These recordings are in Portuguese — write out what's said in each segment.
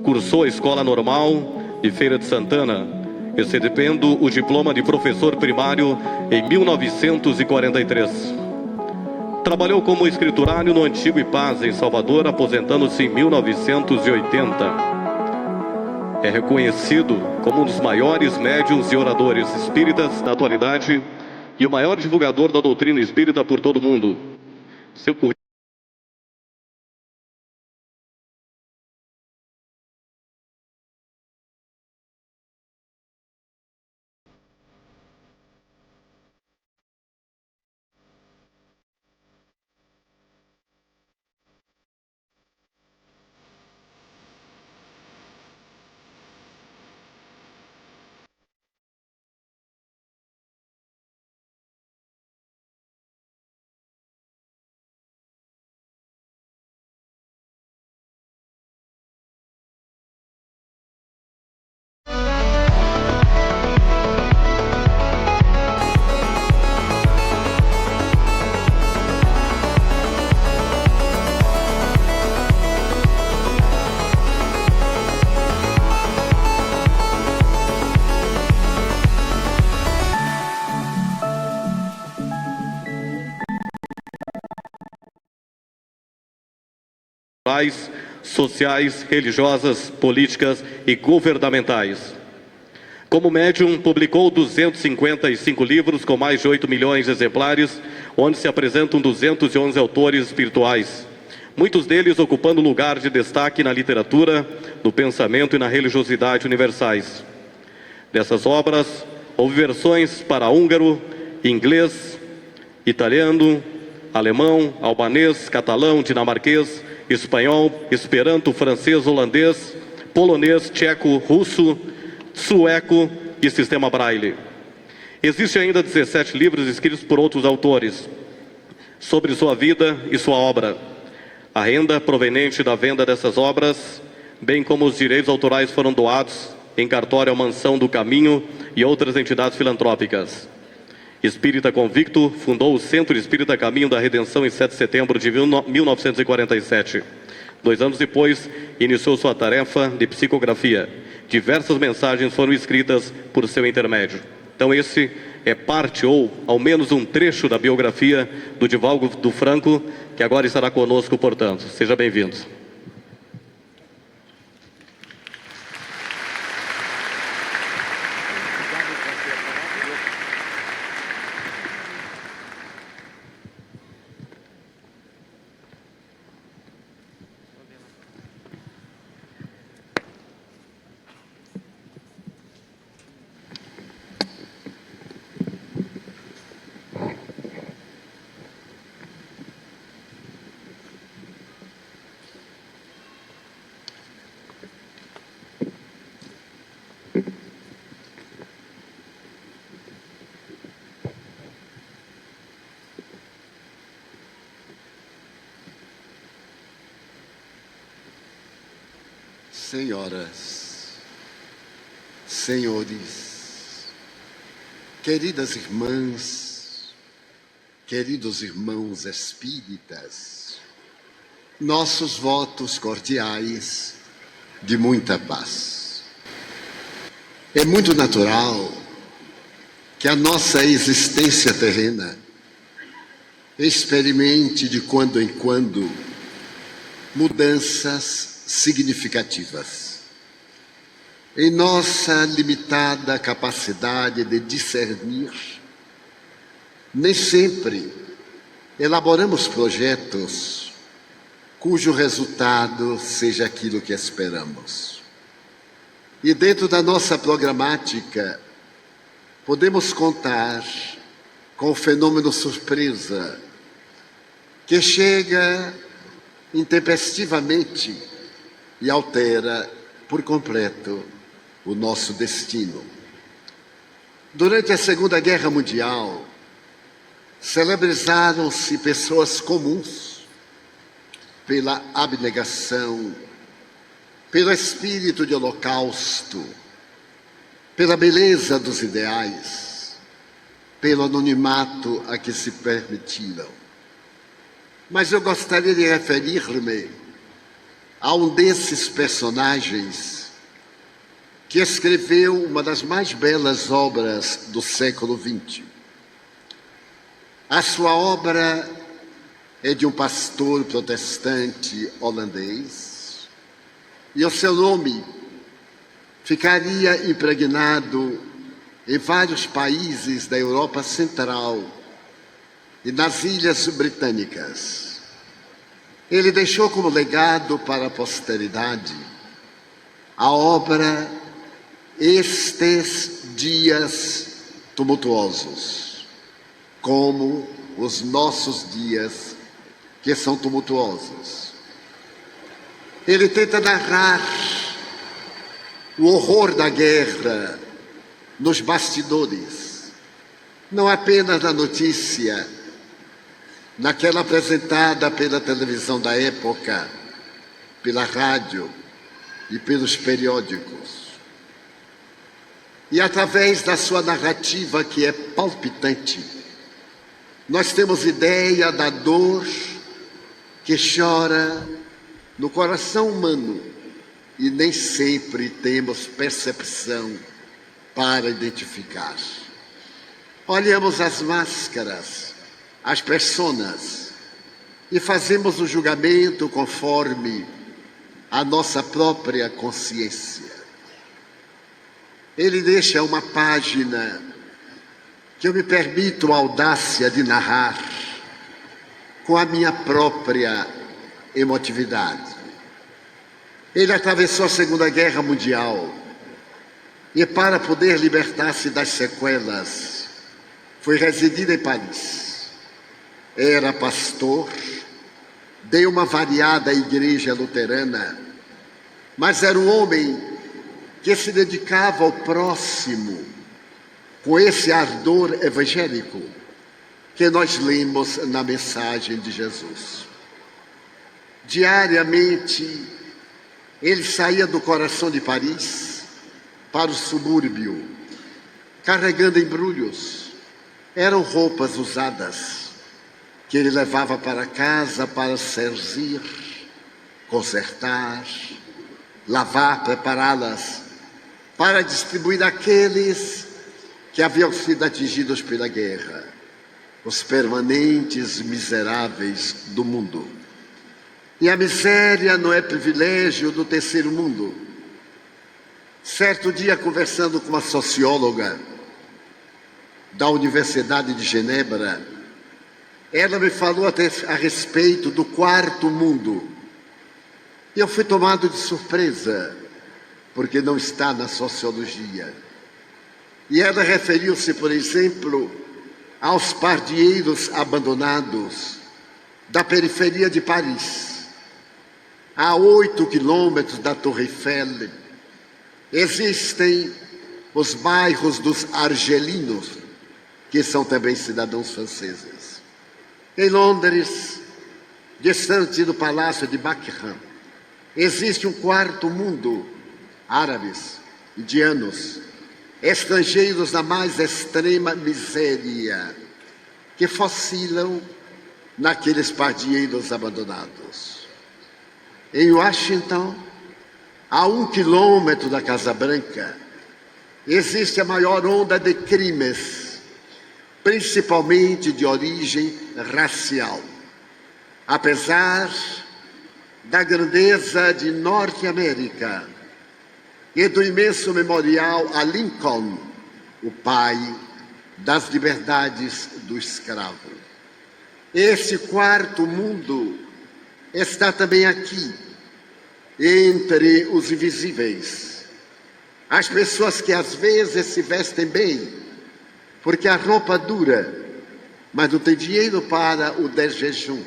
Cursou a Escola Normal de Feira de Santana, recebendo o diploma de professor primário em 1943. Trabalhou como escriturário no Antigo Ipaz, em Salvador, aposentando-se em 1980. É reconhecido como um dos maiores médiuns e oradores espíritas da atualidade e o maior divulgador da doutrina espírita por todo o mundo. Seu currículo sociais, religiosas, políticas e governamentais. Como médium, publicou 255 livros com mais de 8 milhões de exemplares, onde se apresentam 211 autores espirituais, muitos deles ocupando lugar de destaque na literatura, no pensamento e na religiosidade universais. Dessas obras, houve versões para húngaro, inglês, italiano, alemão, albanês, catalão, dinamarquês, espanhol, esperanto, francês, holandês, polonês, tcheco, russo, sueco e sistema Braille. Existem ainda 17 livros escritos por outros autores sobre sua vida e sua obra. A renda proveniente da venda dessas obras, bem como os direitos autorais, foram doados em cartório à Mansão do Caminho e outras entidades filantrópicas. Espírita convicto, fundou o Centro Espírita Caminho da Redenção em 7 de setembro de 1947. 2 anos depois, iniciou sua tarefa de psicografia. Diversas mensagens foram escritas por seu intermédio. Então esse é parte, ou ao menos um trecho da biografia do Divaldo do Franco, que agora estará conosco, portanto. Seja bem-vindo. Senhoras, senhores, queridas irmãs, queridos irmãos espíritas, nossos votos cordiais de muita paz. É muito natural que a nossa existência terrena experimente de quando em quando mudanças significativas. Em nossa limitada capacidade de discernir, nem sempre elaboramos projetos cujo resultado seja aquilo que esperamos. E dentro da nossa programática, podemos contar com o fenômeno surpresa, que chega intempestivamente e altera por completo o nosso destino. Durante a Segunda Guerra Mundial, celebrizaram-se pessoas comuns pela abnegação, pelo espírito de holocausto, pela beleza dos ideais, pelo anonimato a que se permitiram. Mas eu gostaria de referir-me a um desses personagens que escreveu uma das mais belas obras do século XX. A sua obra é de um pastor protestante holandês e o seu nome ficaria impregnado em vários países da Europa Central e nas Ilhas Britânicas. Ele deixou como legado para a posteridade a obra Estes Dias Tumultuosos, como os nossos dias que são tumultuosos. Ele tenta narrar o horror da guerra nos bastidores, não apenas na notícia, naquela apresentada pela televisão da época, pela rádio e pelos periódicos. E através da sua narrativa, que é palpitante, nós temos ideia da dor que chora no coração humano e nem sempre temos percepção para identificar. Olhamos as máscaras, as personas e fazemos o julgamento conforme a nossa própria consciência. Ele deixa uma página que eu me permito a audácia de narrar com a minha própria emotividade. Ele atravessou a Segunda Guerra Mundial e, para poder libertar-se das sequelas, foi residir em Paris. Era pastor de uma variada igreja luterana, mas era um homem que se dedicava ao próximo com esse ardor evangélico que nós lemos na mensagem de Jesus. Diariamente, ele saía do coração de Paris para o subúrbio, carregando embrulhos. Eram roupas usadas que ele levava para casa para cerzir, consertar, lavar, prepará-las, para distribuir àqueles que haviam sido atingidos pela guerra, os permanentes miseráveis do mundo. E a miséria não é privilégio do terceiro mundo. Certo dia, conversando com uma socióloga da Universidade de Genebra, ela me falou a respeito do quarto mundo. E eu fui tomado de surpresa, porque não está na sociologia. E ela referiu-se, por exemplo, aos pardieiros abandonados da periferia de Paris. A 8 quilômetros da Torre Eiffel, existem os bairros dos argelinos, que são também cidadãos franceses. Em Londres, distante do Palácio de Buckingham, existe um quarto mundo, árabes, indianos, estrangeiros da mais extrema miséria, que focilam naqueles pardieiros abandonados. Em Washington, a 1 quilômetro da Casa Branca, existe a maior onda de crimes, principalmente de origem racial. Apesar da grandeza de Norte América e do imenso memorial a Lincoln, o pai das liberdades do escravo. Esse quarto mundo está também aqui, entre os invisíveis. As pessoas que às vezes se vestem bem, porque a roupa dura, mas não tem dinheiro para o desjejum.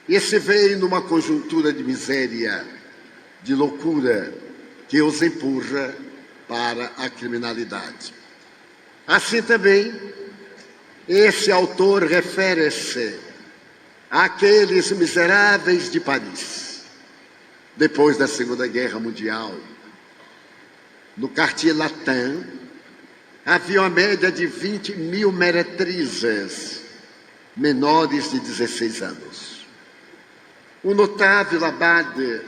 E se veem numa conjuntura de miséria, de loucura, que os empurra para a criminalidade. Assim também, esse autor refere-se àqueles miseráveis de Paris, depois da Segunda Guerra Mundial. No Quartier Latin, havia uma média de 20 mil meretrizes menores de 16 anos. O notável abade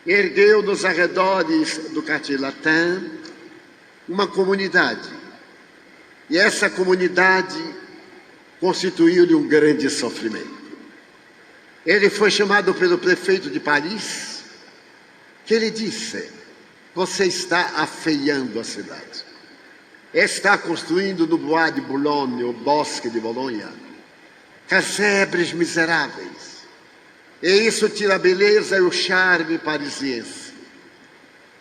ergueu nos arredores do Quartier Latin uma comunidade. E essa comunidade constituiu-lhe um grande sofrimento. Ele foi chamado pelo prefeito de Paris, que lhe disse: você está afeiando a cidade. Está construindo no Bois de Boulogne, o bosque de Bolonha, casebres miseráveis. E isso tira a beleza e o charme parisiense.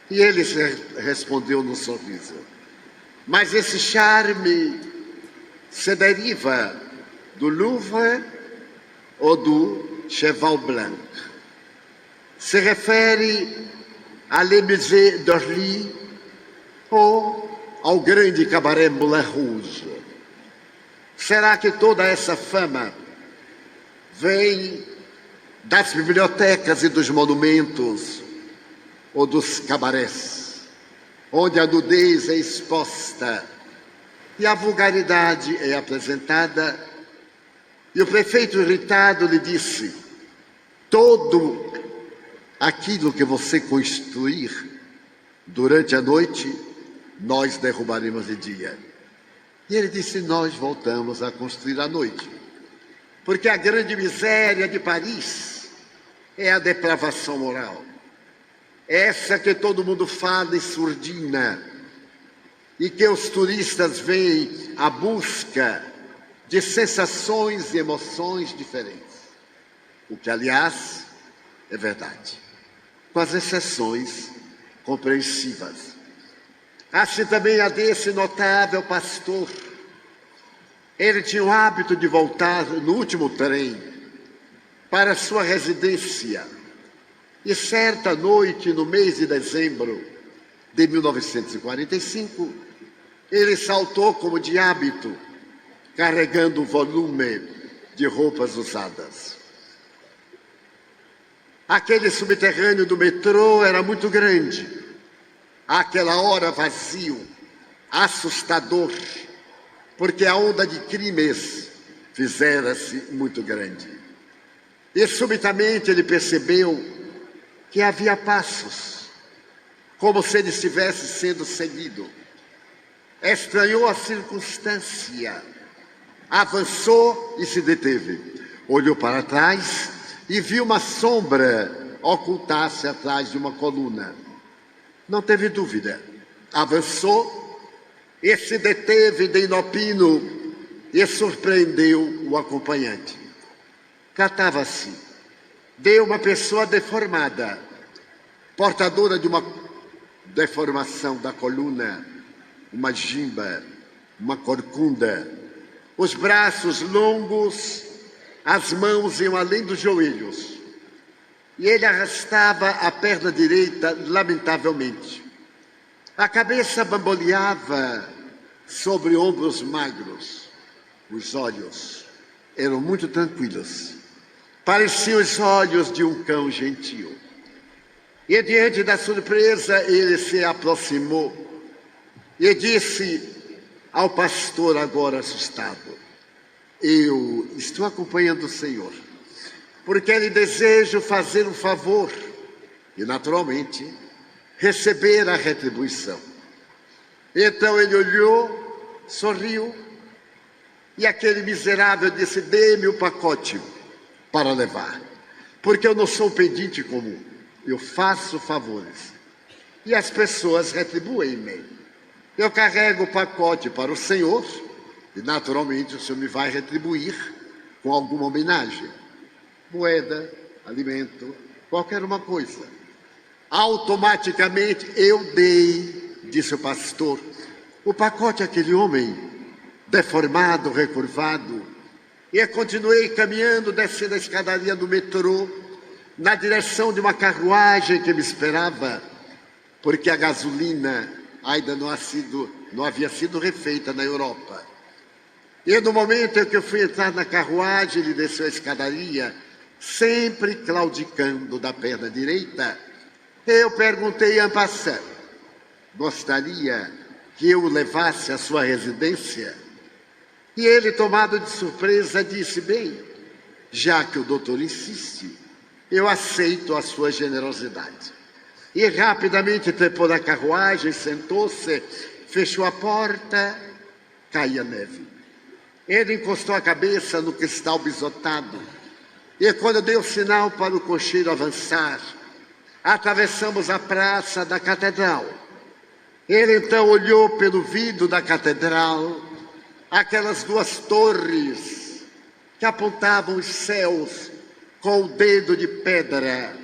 E ele respondeu no sorriso: mas esse charme se deriva do Louvre ou do Cheval Blanc. Se refere a Le Musée d'Orly ou ao grande cabaré Moulin Rouge. Será que toda essa fama vem das bibliotecas e dos monumentos ou dos cabarés, onde a nudez é exposta e a vulgaridade é apresentada? E o prefeito, irritado, lhe disse: todo aquilo que você construir durante a noite, nós derrubaremos de dia. E ele disse: nós voltamos a construir à noite, porque a grande miséria de Paris é a depravação moral, essa que todo mundo fala e surdina, e que os turistas vêm à busca de sensações e emoções diferentes, o que, aliás, é verdade, com as exceções compreensivas. Assim também a desse notável pastor. Ele tinha o hábito de voltar no último trem para sua residência. E certa noite, no mês de dezembro de 1945, ele saltou como de hábito, carregando um volume de roupas usadas. Aquele subterrâneo do metrô era muito grande. Àquela hora, vazio, assustador, porque a onda de crimes fizera-se muito grande. E subitamente ele percebeu que havia passos, como se ele estivesse sendo seguido. Estranhou a circunstância, avançou e se deteve. Olhou para trás e viu uma sombra ocultar-se atrás de uma coluna. Não teve dúvida. Avançou e se deteve de inopino e surpreendeu o acompanhante. Tratava-se de uma pessoa deformada, portadora de uma deformação da coluna, uma gimba, uma corcunda, os braços longos, as mãos iam além dos joelhos. E ele arrastava a perna direita lamentavelmente. A cabeça bamboleava sobre ombros magros. Os olhos eram muito tranquilos. Pareciam os olhos de um cão gentil. E diante da surpresa, ele se aproximou e disse ao pastor, agora assustado: eu estou acompanhando o Senhor, porque lhe desejo fazer um favor e, naturalmente, receber a retribuição. Então ele olhou, sorriu, e aquele miserável disse: dê-me o pacote para levar, porque eu não sou um pedinte comum, eu faço favores, e as pessoas retribuem-me. Eu carrego o pacote para o Senhor, e naturalmente o Senhor me vai retribuir com alguma homenagem. Moeda, alimento, qualquer uma coisa. Automaticamente eu dei, disse o pastor, o pacote àquele homem, deformado, recurvado, e eu continuei caminhando, descendo a escadaria do metrô, na direção de uma carruagem que me esperava, porque a gasolina ainda não havia sido refeita na Europa. E no momento em que eu fui entrar na carruagem, ele desceu a escadaria, sempre claudicando da perna direita. Eu perguntei en passant: gostaria que eu o levasse à sua residência? E ele, tomado de surpresa, disse: bem, já que o doutor insiste, eu aceito a sua generosidade. E rapidamente trepou na carruagem, sentou-se, fechou a porta, caía neve. Ele encostou a cabeça no cristal bisotado. E quando eu dei o sinal para o cocheiro avançar, atravessamos a praça da catedral. Ele então olhou pelo vidro da catedral, aquelas duas torres que apontavam os céus com o dedo de pedra,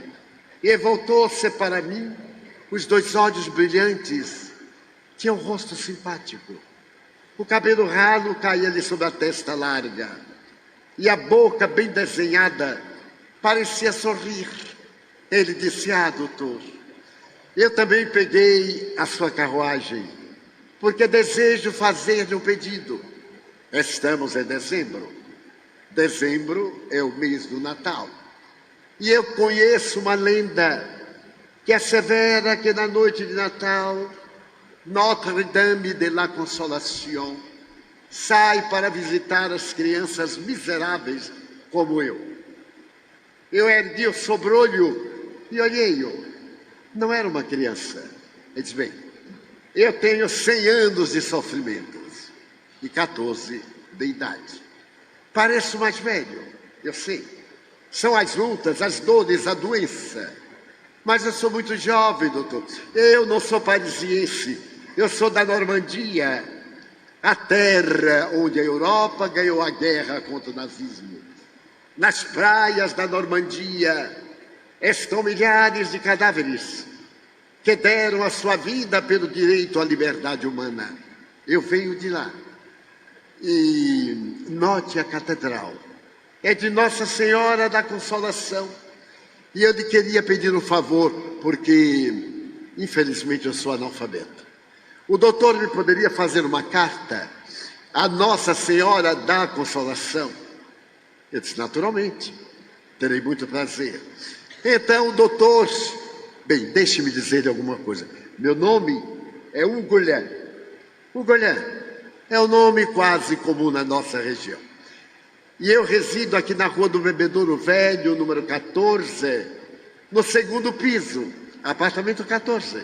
e voltou-se para mim, os dois olhos brilhantes, tinha um rosto simpático. O cabelo ralo caía-lhe sobre a testa larga, e a boca bem desenhada parecia sorrir. Ele disse: "Ah, doutor, eu também peguei a sua carruagem, porque desejo fazer-lhe um pedido. Estamos em dezembro. Dezembro é o mês do Natal. E eu conheço uma lenda que assevera que na noite de Natal, Notre-Dame de la Consolação sai para visitar as crianças miseráveis como eu." Eu ergui o sobrolho e olhei-o. Não era uma criança. Ele disse: "Bem, eu tenho 100 anos de sofrimentos e 14 de idade. Pareço mais velho, eu sei. São as lutas, as dores, a doença. Mas eu sou muito jovem, doutor. Eu não sou parisiense, eu sou da Normandia, a terra onde a Europa ganhou a guerra contra o nazismo. Nas praias da Normandia estão milhares de cadáveres que deram a sua vida pelo direito à liberdade humana. Eu venho de lá. E note a catedral. É de Nossa Senhora da Consolação. E eu lhe queria pedir um favor, porque, infelizmente, eu sou analfabeto. O doutor me poderia fazer uma carta a Nossa Senhora da Consolação?" Eu disse: "Naturalmente, terei muito prazer." Então, doutor, bem, deixe-me dizer alguma coisa. Meu nome é Ugolhã. Ugolhã é um nome quase comum na nossa região. E eu resido aqui na Rua do Bebedouro Velho, número 14, no segundo piso, apartamento 14.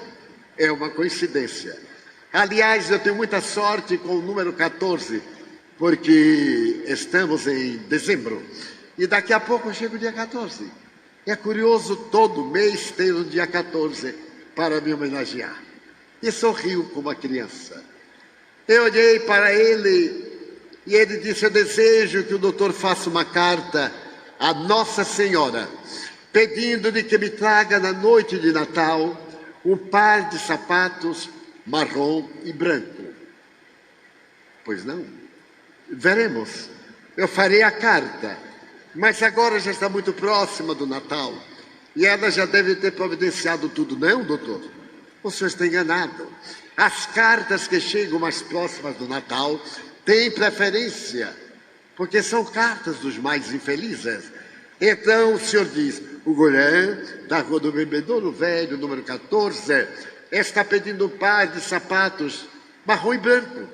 É uma coincidência. Aliás, eu tenho muita sorte com o número 14, porque estamos em dezembro. E daqui a pouco chega o dia 14. É curioso todo mês ter o dia 14 para me homenagear. E sorriu como uma criança. Eu olhei para ele e ele disse: "Eu desejo que o doutor faça uma carta a Nossa Senhora, pedindo-lhe que me traga na noite de Natal um par de sapatos marrom e branco." Pois não? Veremos. Eu farei a carta, mas agora já está muito próxima do Natal e ela já deve ter providenciado tudo, não, doutor? O senhor está enganado. As cartas que chegam mais próximas do Natal têm preferência, porque são cartas dos mais infelizes. Então o senhor diz: "Ugolhã, da Rua do Bebedouro Velho, número 14, está pedindo um par de sapatos marrom e branco,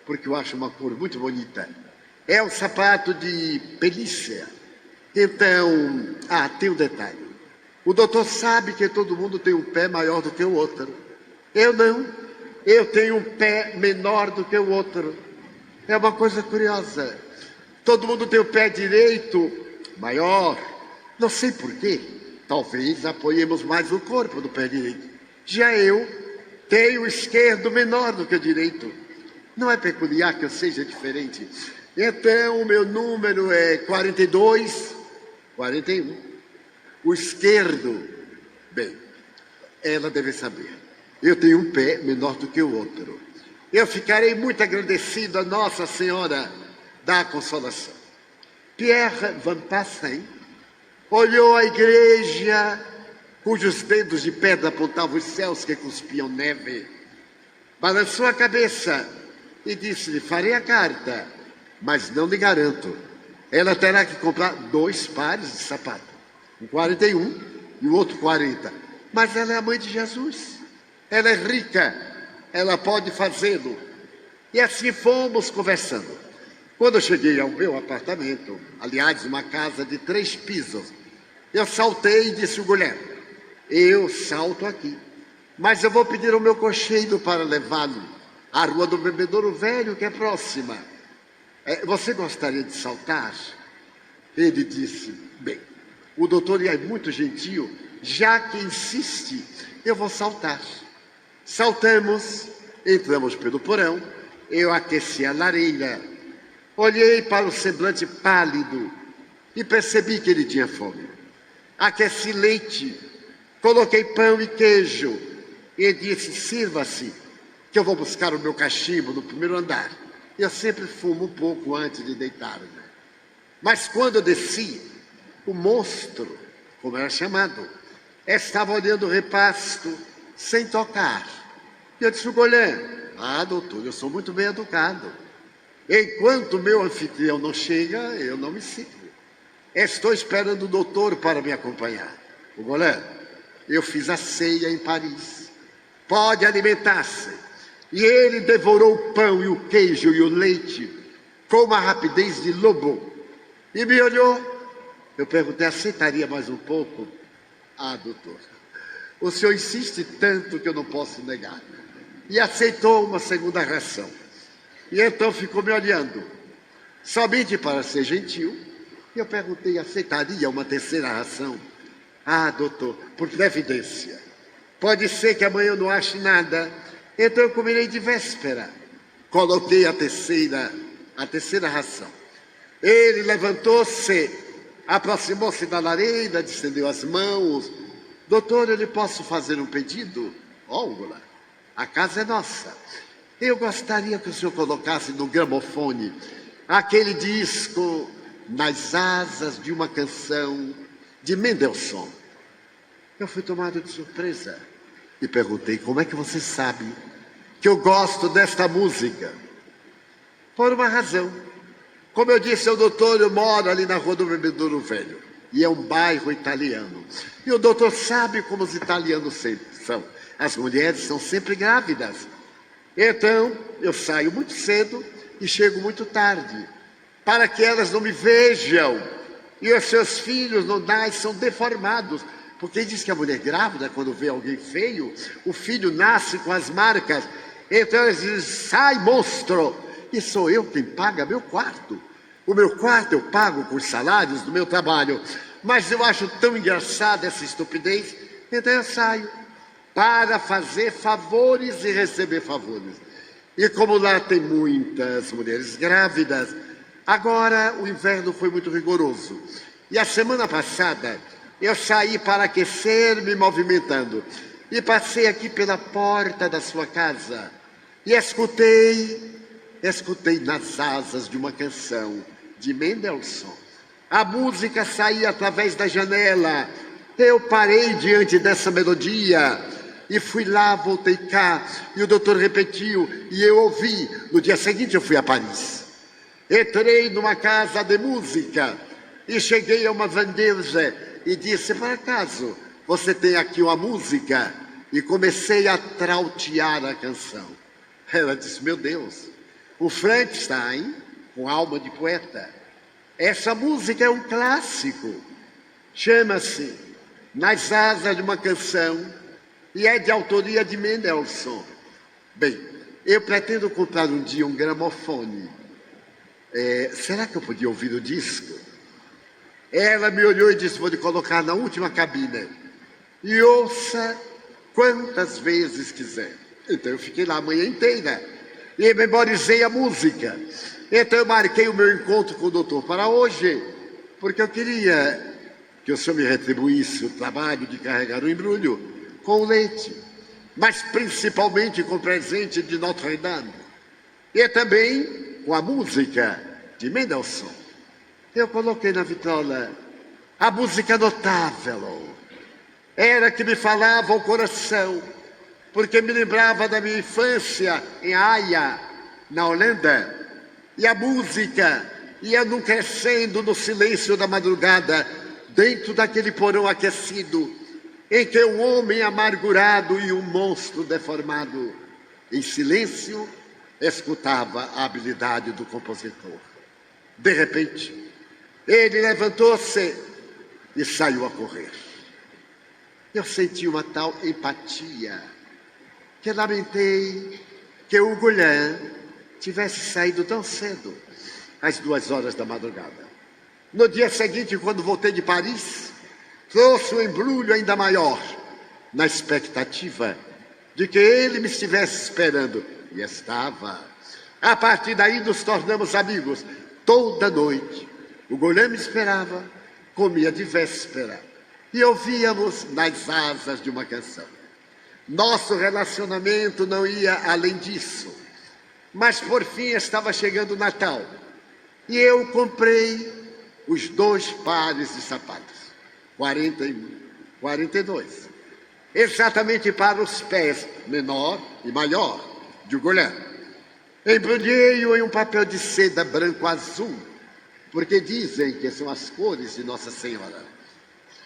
porque eu acho uma cor muito bonita. É um sapato de pelícia." Então, tem um detalhe. O doutor sabe que todo mundo tem um pé maior do que o outro. Eu não. Eu tenho um pé menor do que o outro. É uma coisa curiosa. Todo mundo tem o pé direito maior. Não sei por quê. Talvez apoiemos mais o corpo do pé direito. Já eu tenho o esquerdo menor do que o direito. Não é peculiar que eu seja diferente. Então, o meu número é 42, 41. O esquerdo, bem, ela deve saber. Eu tenho um pé menor do que o outro. Eu ficarei muito agradecido a Nossa Senhora da Consolação. Pierre Van Passen olhou a igreja, cujos dedos de pedra apontavam os céus que cuspiam neve, balançou a cabeça e disse-lhe: "Farei a carta, mas não lhe garanto. Ela terá que comprar 2 pares de sapato, um 41 e o outro 40. Mas ela é a mãe de Jesus. Ela é rica, ela pode fazê-lo." E assim fomos conversando. Quando eu cheguei ao meu apartamento, aliás, uma casa de 3 pisos, eu saltei e disse: "Ugolhã, eu salto aqui. Mas eu vou pedir ao meu cocheiro para levá-lo à Rua do Bebedouro Velho, que é próxima. Você gostaria de saltar? Ele disse, bem, o doutor é muito gentil, já que insiste, eu vou saltar. Saltamos, entramos pelo porão, eu aqueci a lareira, olhei para o semblante pálido e percebi que ele tinha fome. Aqueci leite, coloquei pão e queijo e disse, sirva-se, que eu vou buscar o meu cachimbo no primeiro andar. Eu sempre fumo um pouco antes de deitar-me. Mas quando eu desci, o monstro, como era chamado, estava olhando o repasto sem tocar. E eu disse, Golé, doutor, eu sou muito bem educado. Enquanto o meu anfitrião não chega, eu não me sirvo. Estou esperando o doutor para me acompanhar. O Golé, eu fiz a ceia em Paris. Pode alimentar-se. E ele devorou o pão e o queijo e o leite com uma rapidez de lobo. E me olhou. Eu perguntei, aceitaria mais um pouco? Doutor, o senhor insiste tanto que eu não posso negar. E aceitou uma segunda ração. E então ficou me olhando, somente para ser gentil. E eu perguntei, aceitaria uma terceira ração? Doutor, por previdência. Pode ser que amanhã eu não ache nada. Então eu comerei de véspera. Coloquei a terceira ração. Ele levantou-se, aproximou-se da lareira, estendeu as mãos. Doutor, eu lhe posso fazer um pedido? Ôngola, a casa é nossa. Eu gostaria que o senhor colocasse no gramofone aquele disco Nas Asas de uma Canção de Mendelssohn. Eu fui tomado de surpresa e perguntei, como é que você sabe que eu gosto desta música? Por uma razão. Como eu disse ao doutor, eu moro ali na Rua do Bebedouro Velho. E é um bairro italiano. E o doutor sabe como os italianos sempre são. As mulheres são sempre grávidas. Então, eu saio muito cedo e chego muito tarde. Para que elas não me vejam. E os seus filhos não são deformados. Porque diz que a mulher grávida, quando vê alguém feio, o filho nasce com as marcas. Então eles dizem, sai monstro. E sou eu quem paga meu quarto. O meu quarto eu pago com os salários do meu trabalho. Mas eu acho tão engraçada essa estupidez. Então eu saio para fazer favores e receber favores. E como lá tem muitas mulheres grávidas, agora o inverno foi muito rigoroso. E a semana passada eu saí para aquecer me movimentando. E passei aqui pela porta da sua casa. E escutei Nas Asas de uma Canção de Mendelssohn. A música saía através da janela. Eu parei diante dessa melodia e fui lá, voltei cá. E o doutor repetiu e eu ouvi. No dia seguinte eu fui a Paris. Entrei numa casa de música e cheguei a uma vendeja e disse, por acaso, você tem aqui uma música? E comecei a trautear a canção. Ela disse, meu Deus, o Frankenstein com alma de poeta. Essa música é um clássico. Chama-se Nas Asas de uma Canção e é de autoria de Mendelssohn. Bem, eu pretendo comprar um dia um gramofone. Será que eu podia ouvir o disco? Ela me olhou e disse, vou lhe colocar na última cabine. E ouça quantas vezes quiser. Então eu fiquei lá a manhã inteira e memorizei a música. Então eu marquei o meu encontro com o doutor para hoje, porque eu queria que o senhor me retribuísse o trabalho de carregar o embrulho com o leite, mas principalmente com o presente de Notre Dame. E também com a música de Mendelssohn. Eu coloquei na vitrola a música notável. Era que me falava ao coração, porque me lembrava da minha infância em Haia, na Holanda. E a música ia num crescendo no silêncio da madrugada, dentro daquele porão aquecido, em que um homem amargurado e um monstro deformado, em silêncio, escutava a habilidade do compositor. De repente, ele levantou-se e saiu a correr. eu senti uma tal empatia que lamentei que o Goulin tivesse saído tão cedo, às 2 horas da madrugada. No dia seguinte, quando voltei de Paris, trouxe um embrulho ainda maior, na expectativa de que ele me estivesse esperando. E estava. A partir daí nos tornamos amigos. Toda noite, o Goulin me esperava, comia de véspera e ouvíamos nas asas de uma canção. Nosso relacionamento não ia além disso. Mas por fim estava chegando o Natal e eu comprei os 2 pares de sapatos, 41, 42, exatamente para os pés menor e maior de Goulin. Embrulhei-o em um papel de seda branco-azul, porque dizem que são as cores de Nossa Senhora.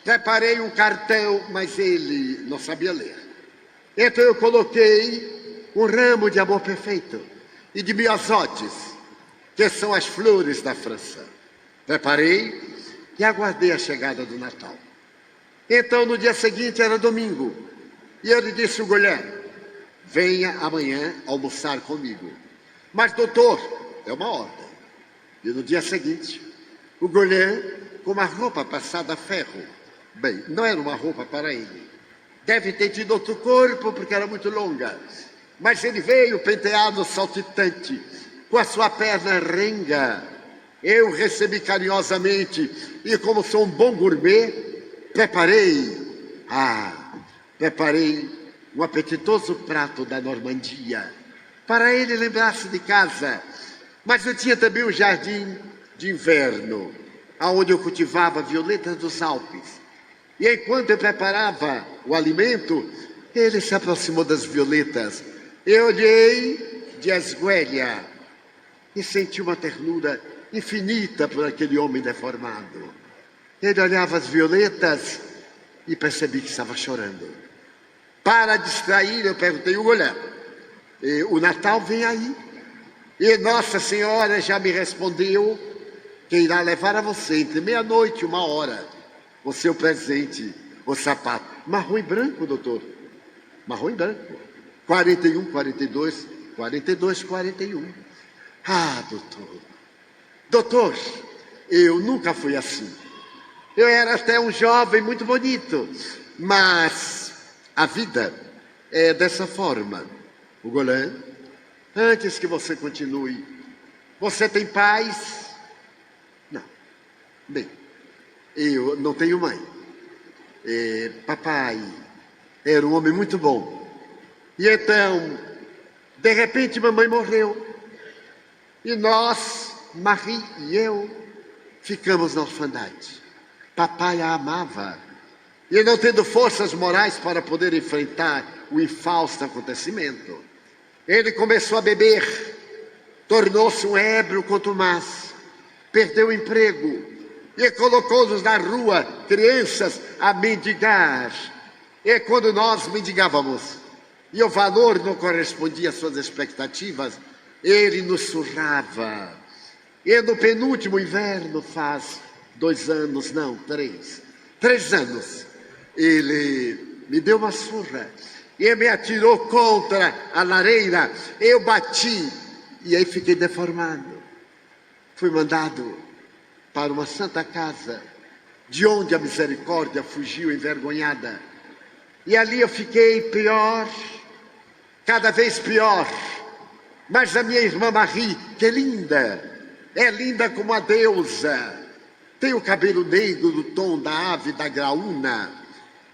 Preparei um cartão, mas ele não sabia ler. Então eu coloquei um ramo de amor perfeito e de miosotes, que são as flores da França. Preparei e aguardei a chegada do Natal. Então, no dia seguinte, era domingo, e ele disse ao Goulin: venha amanhã almoçar comigo. Mas, doutor, é uma ordem. E no dia seguinte, o Goulin, com uma roupa passada a ferro. Bem, não era uma roupa para ele. Deve ter tido outro corpo, porque era muito longa. Mas ele veio penteado saltitante, com a sua perna renga. Eu recebi carinhosamente e, como sou um bom gourmet, preparei um apetitoso prato da Normandia, para ele lembrar-se de casa. Mas eu tinha também um jardim de inverno, onde eu cultivava violetas dos Alpes. E enquanto eu preparava o alimento, ele se aproximou das violetas. Eu olhei de esguelha e senti uma ternura infinita por aquele homem deformado. Ele olhava as violetas e percebi que estava chorando. Para distrair, eu perguntei ao Goulin: o Natal vem aí? E Nossa Senhora já me respondeu que irá levar a você entre 12:00 e 1h o seu presente, o sapato. Marrom e branco, doutor. Marrom e branco. 41, 42, 42, 41. Ah, doutor. Doutor, eu nunca fui assim. Eu era até um jovem muito bonito, mas a vida é dessa forma. O Goulin, antes que você continue, você tem pais? Não. Bem, eu não tenho mãe. Papai era um homem muito bom. E então, de repente, mamãe morreu. E nós, Marie e eu, ficamos na orfandade. Papai a amava. E não tendo forças morais para poder enfrentar o infausto acontecimento, ele começou a beber, tornou-se um ébrio contumaz, perdeu o emprego e colocou-nos na rua, crianças, a mendigar. E quando nós mendigávamos e o valor não correspondia às suas expectativas, ele nos surrava. E no penúltimo inverno, faz 2 anos, não, 3 anos, ele me deu uma surra e me atirou contra a lareira. Eu bati e aí fiquei deformado. Fui mandado para uma santa casa, de onde a misericórdia fugiu envergonhada. E ali eu fiquei pior, cada vez pior. Mas a minha irmã Marie, que é linda como a deusa, tem o cabelo negro do tom da ave da graúna,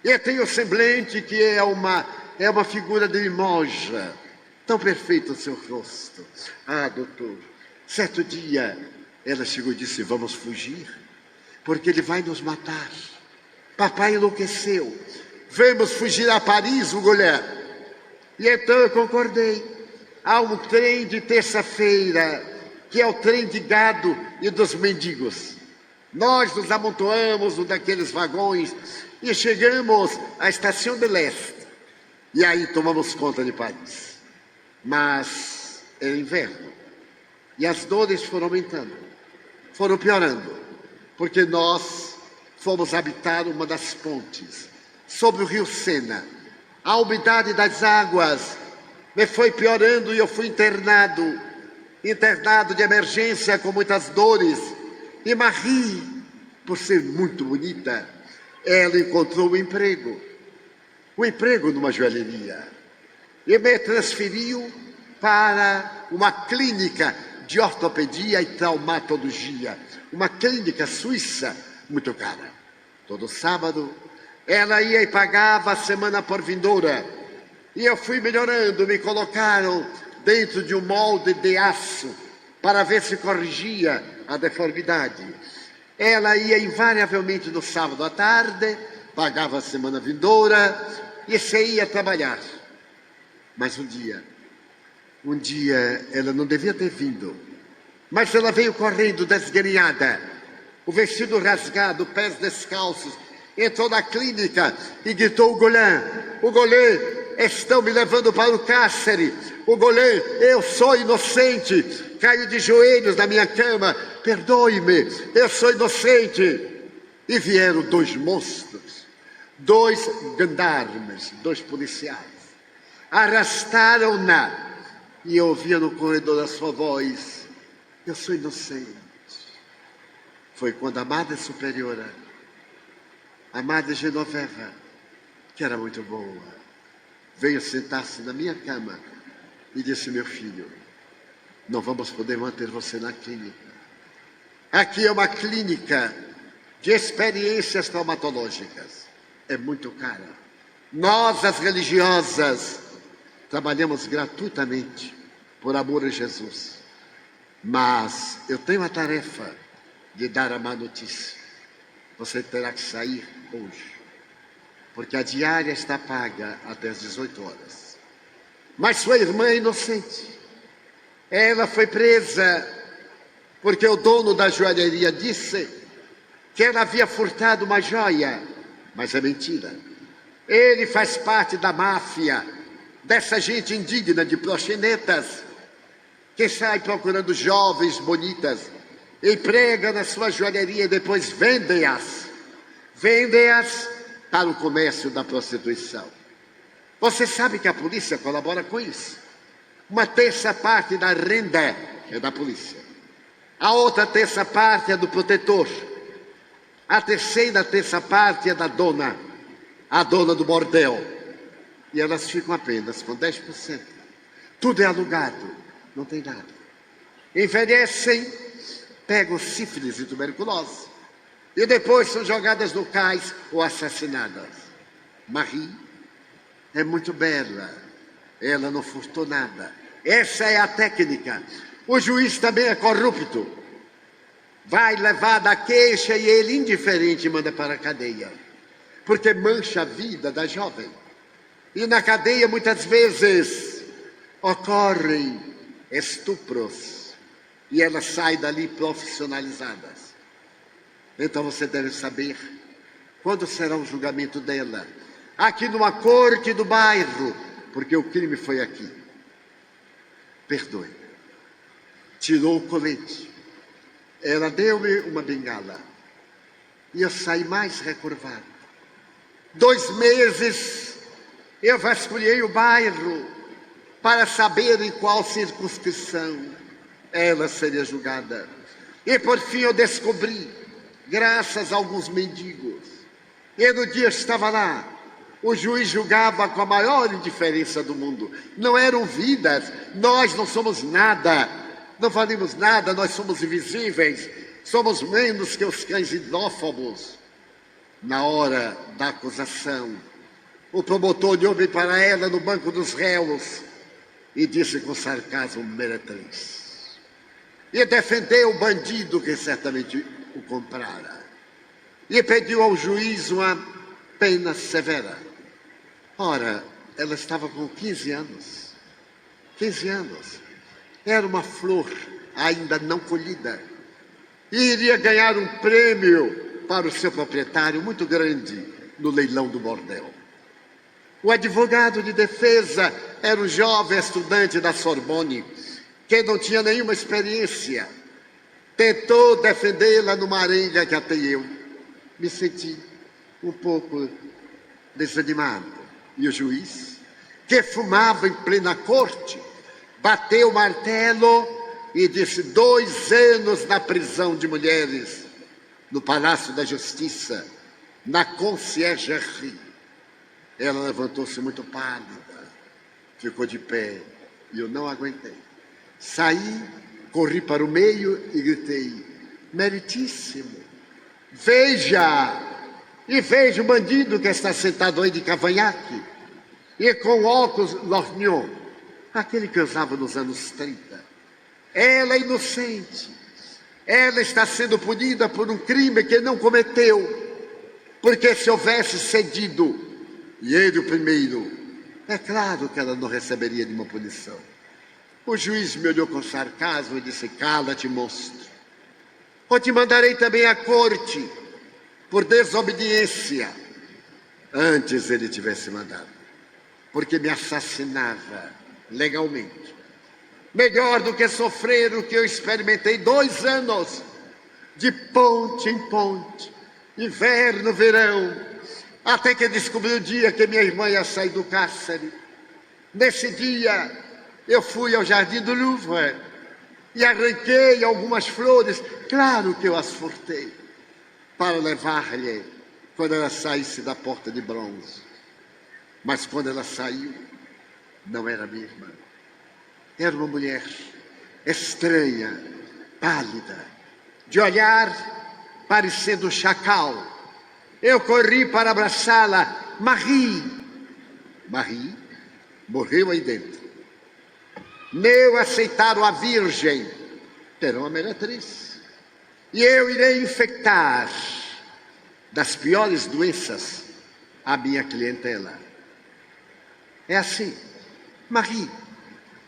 e tem o semblante que é uma figura de Limoges. Tão perfeito o seu rosto. Ah, doutor, certo dia ela chegou e disse: vamos fugir, porque ele vai nos matar. Papai enlouqueceu. Vamos fugir a Paris, o Goulin. E então eu concordei. Há um trem de terça-feira, que é o trem de gado e dos mendigos. Nós nos amontoamos num daqueles vagões e chegamos à Estação de Leste. E aí tomamos conta de Paris. Mas é inverno. E as dores foram aumentando, foram piorando, porque nós fomos habitar uma das pontes, sobre o rio Sena. A umidade das águas me foi piorando e eu fui internado de emergência com muitas dores. E Marie, por ser muito bonita, ela encontrou um emprego numa joalheria e me transferiu para uma clínica de ortopedia e traumatologia, uma clínica suíça muito cara. Todo sábado ela ia e pagava a semana por vindoura. E eu fui melhorando, me colocaram dentro de um molde de aço para ver se corrigia a deformidade. Ela ia invariavelmente no sábado à tarde, pagava a semana vindoura e saía trabalhar. Mas um dia ela não devia ter vindo, mas ela veio correndo desgrenhada, o vestido rasgado, pés descalços, entrou na clínica e gritou: o Golê, estão me levando para o cárcere. O Golê, eu sou inocente. Caio de joelhos na minha cama: perdoe-me, eu sou inocente. E vieram dois monstros, dois gendarmes, dois policiais, arrastaram-na. E eu ouvia no corredor a sua voz: eu sou inocente. Foi quando a Madre Superiora, a Madre Genoveva, que era muito boa, veio sentar-se na minha cama e disse: meu filho, não vamos poder manter você na clínica. Aqui é uma clínica de experiências traumatológicas. É muito cara. Nós, as religiosas, trabalhamos gratuitamente por amor a Jesus. Mas eu tenho a tarefa de dar a má notícia. Você terá que sair hoje, porque a diária está paga até as 18 horas. Mas sua irmã é inocente. Ela foi presa porque o dono da joalheria disse que ela havia furtado uma joia, mas é mentira. Ele faz parte da máfia, dessa gente indigna de proxenetas, que sai procurando jovens bonitas, emprega na sua joalheria e depois vendem-as para o comércio da prostituição. Você sabe que a polícia colabora com isso. Uma terça parte da renda é da polícia. A outra terça parte é do protetor. A terça parte é da dona, a dona do bordel. E elas ficam apenas com 10%. Tudo é alugado, não tem nada. Envelhecem, pegam sífilis e tuberculose. E depois são jogadas no cais ou assassinadas. Marie é muito bela. Ela não furtou nada. Essa é a técnica. O juiz também é corrupto. Vai levar da queixa e ele, indiferente, manda para a cadeia. Porque mancha a vida da jovem. E na cadeia, muitas vezes, ocorrem estupros. E elas saem dali profissionalizadas. Então você deve saber quando será o julgamento dela. Aqui numa corte do bairro, porque o crime foi aqui. Perdoe. Tirou o colete. Ela deu-me uma bengala. E eu saí mais recurvado. 2 meses eu vasculhei o bairro para saber em qual circunscrição ela seria julgada. E por fim eu descobri, graças a alguns mendigos. E no dia estava lá, o juiz julgava com a maior indiferença do mundo. Não eram vidas, nós não somos nada, não valemos nada, nós somos invisíveis, somos menos que os cães idófobos. Na hora da acusação, o promotor olhou-me para ela no banco dos réus e disse com sarcasmo: meretriz. E defendeu o bandido que certamente o comprara. E pediu ao juiz uma pena severa. Ora, ela estava com 15 anos. 15 anos. Era uma flor ainda não colhida. E iria ganhar um prêmio para o seu proprietário muito grande no leilão do bordel. O advogado de defesa era um jovem estudante da Sorbonne, que não tinha nenhuma experiência. Tentou defendê-la numa arenga que até eu me senti um pouco desanimado. E o juiz, que fumava em plena corte, bateu o martelo e disse: 2 anos na prisão de mulheres, no Palácio da Justiça, na conciergerie. Ela levantou-se muito pálida, ficou de pé, e eu não aguentei. Saí, corri para o meio e gritei: meritíssimo, veja! E veja o bandido que está sentado aí de cavanhaque, e com óculos lorgnon, aquele que usava nos anos 30. Ela é inocente. Ela está sendo punida por um crime que não cometeu. Porque se houvesse cedido, e ele o primeiro, é claro que ela não receberia nenhuma punição. O juiz me olhou com sarcasmo e disse: cala-te, monstro. Ou te mandarei também à corte por desobediência. Antes ele tivesse mandado, porque me assassinava legalmente. Melhor do que sofrer o que eu experimentei 2 anos, de ponte em ponte, inverno, verão, até que descobri o dia que minha irmã ia sair do cárcere. Nesse dia, eu fui ao Jardim do Louvre e arranquei algumas flores, claro que eu as furtei, para levar-lhe quando ela saísse da porta de bronze. Mas quando ela saiu, não era minha irmã. Era uma mulher estranha, pálida, de olhar parecendo um chacal. Eu corri para abraçá-la. Marie. Marie morreu aí dentro. Não aceitaram a virgem. Era uma meretriz. E eu irei infectar das piores doenças a minha clientela. É assim. Marie,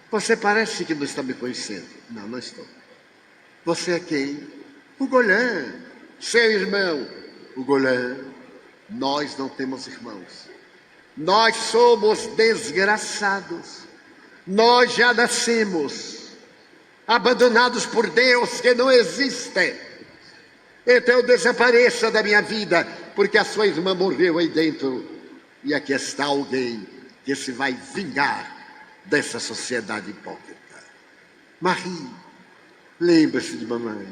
você parece que não está me conhecendo. Não, não estou. Você é quem? O Golan, seu irmão. O Golan, nós não temos irmãos. Nós somos desgraçados. Nós já nascemos abandonados por Deus, que não existe. Então desapareça da minha vida, porque a sua irmã morreu aí dentro. E aqui está alguém que se vai vingar dessa sociedade hipócrita. Marie, lembre-se de mamãe.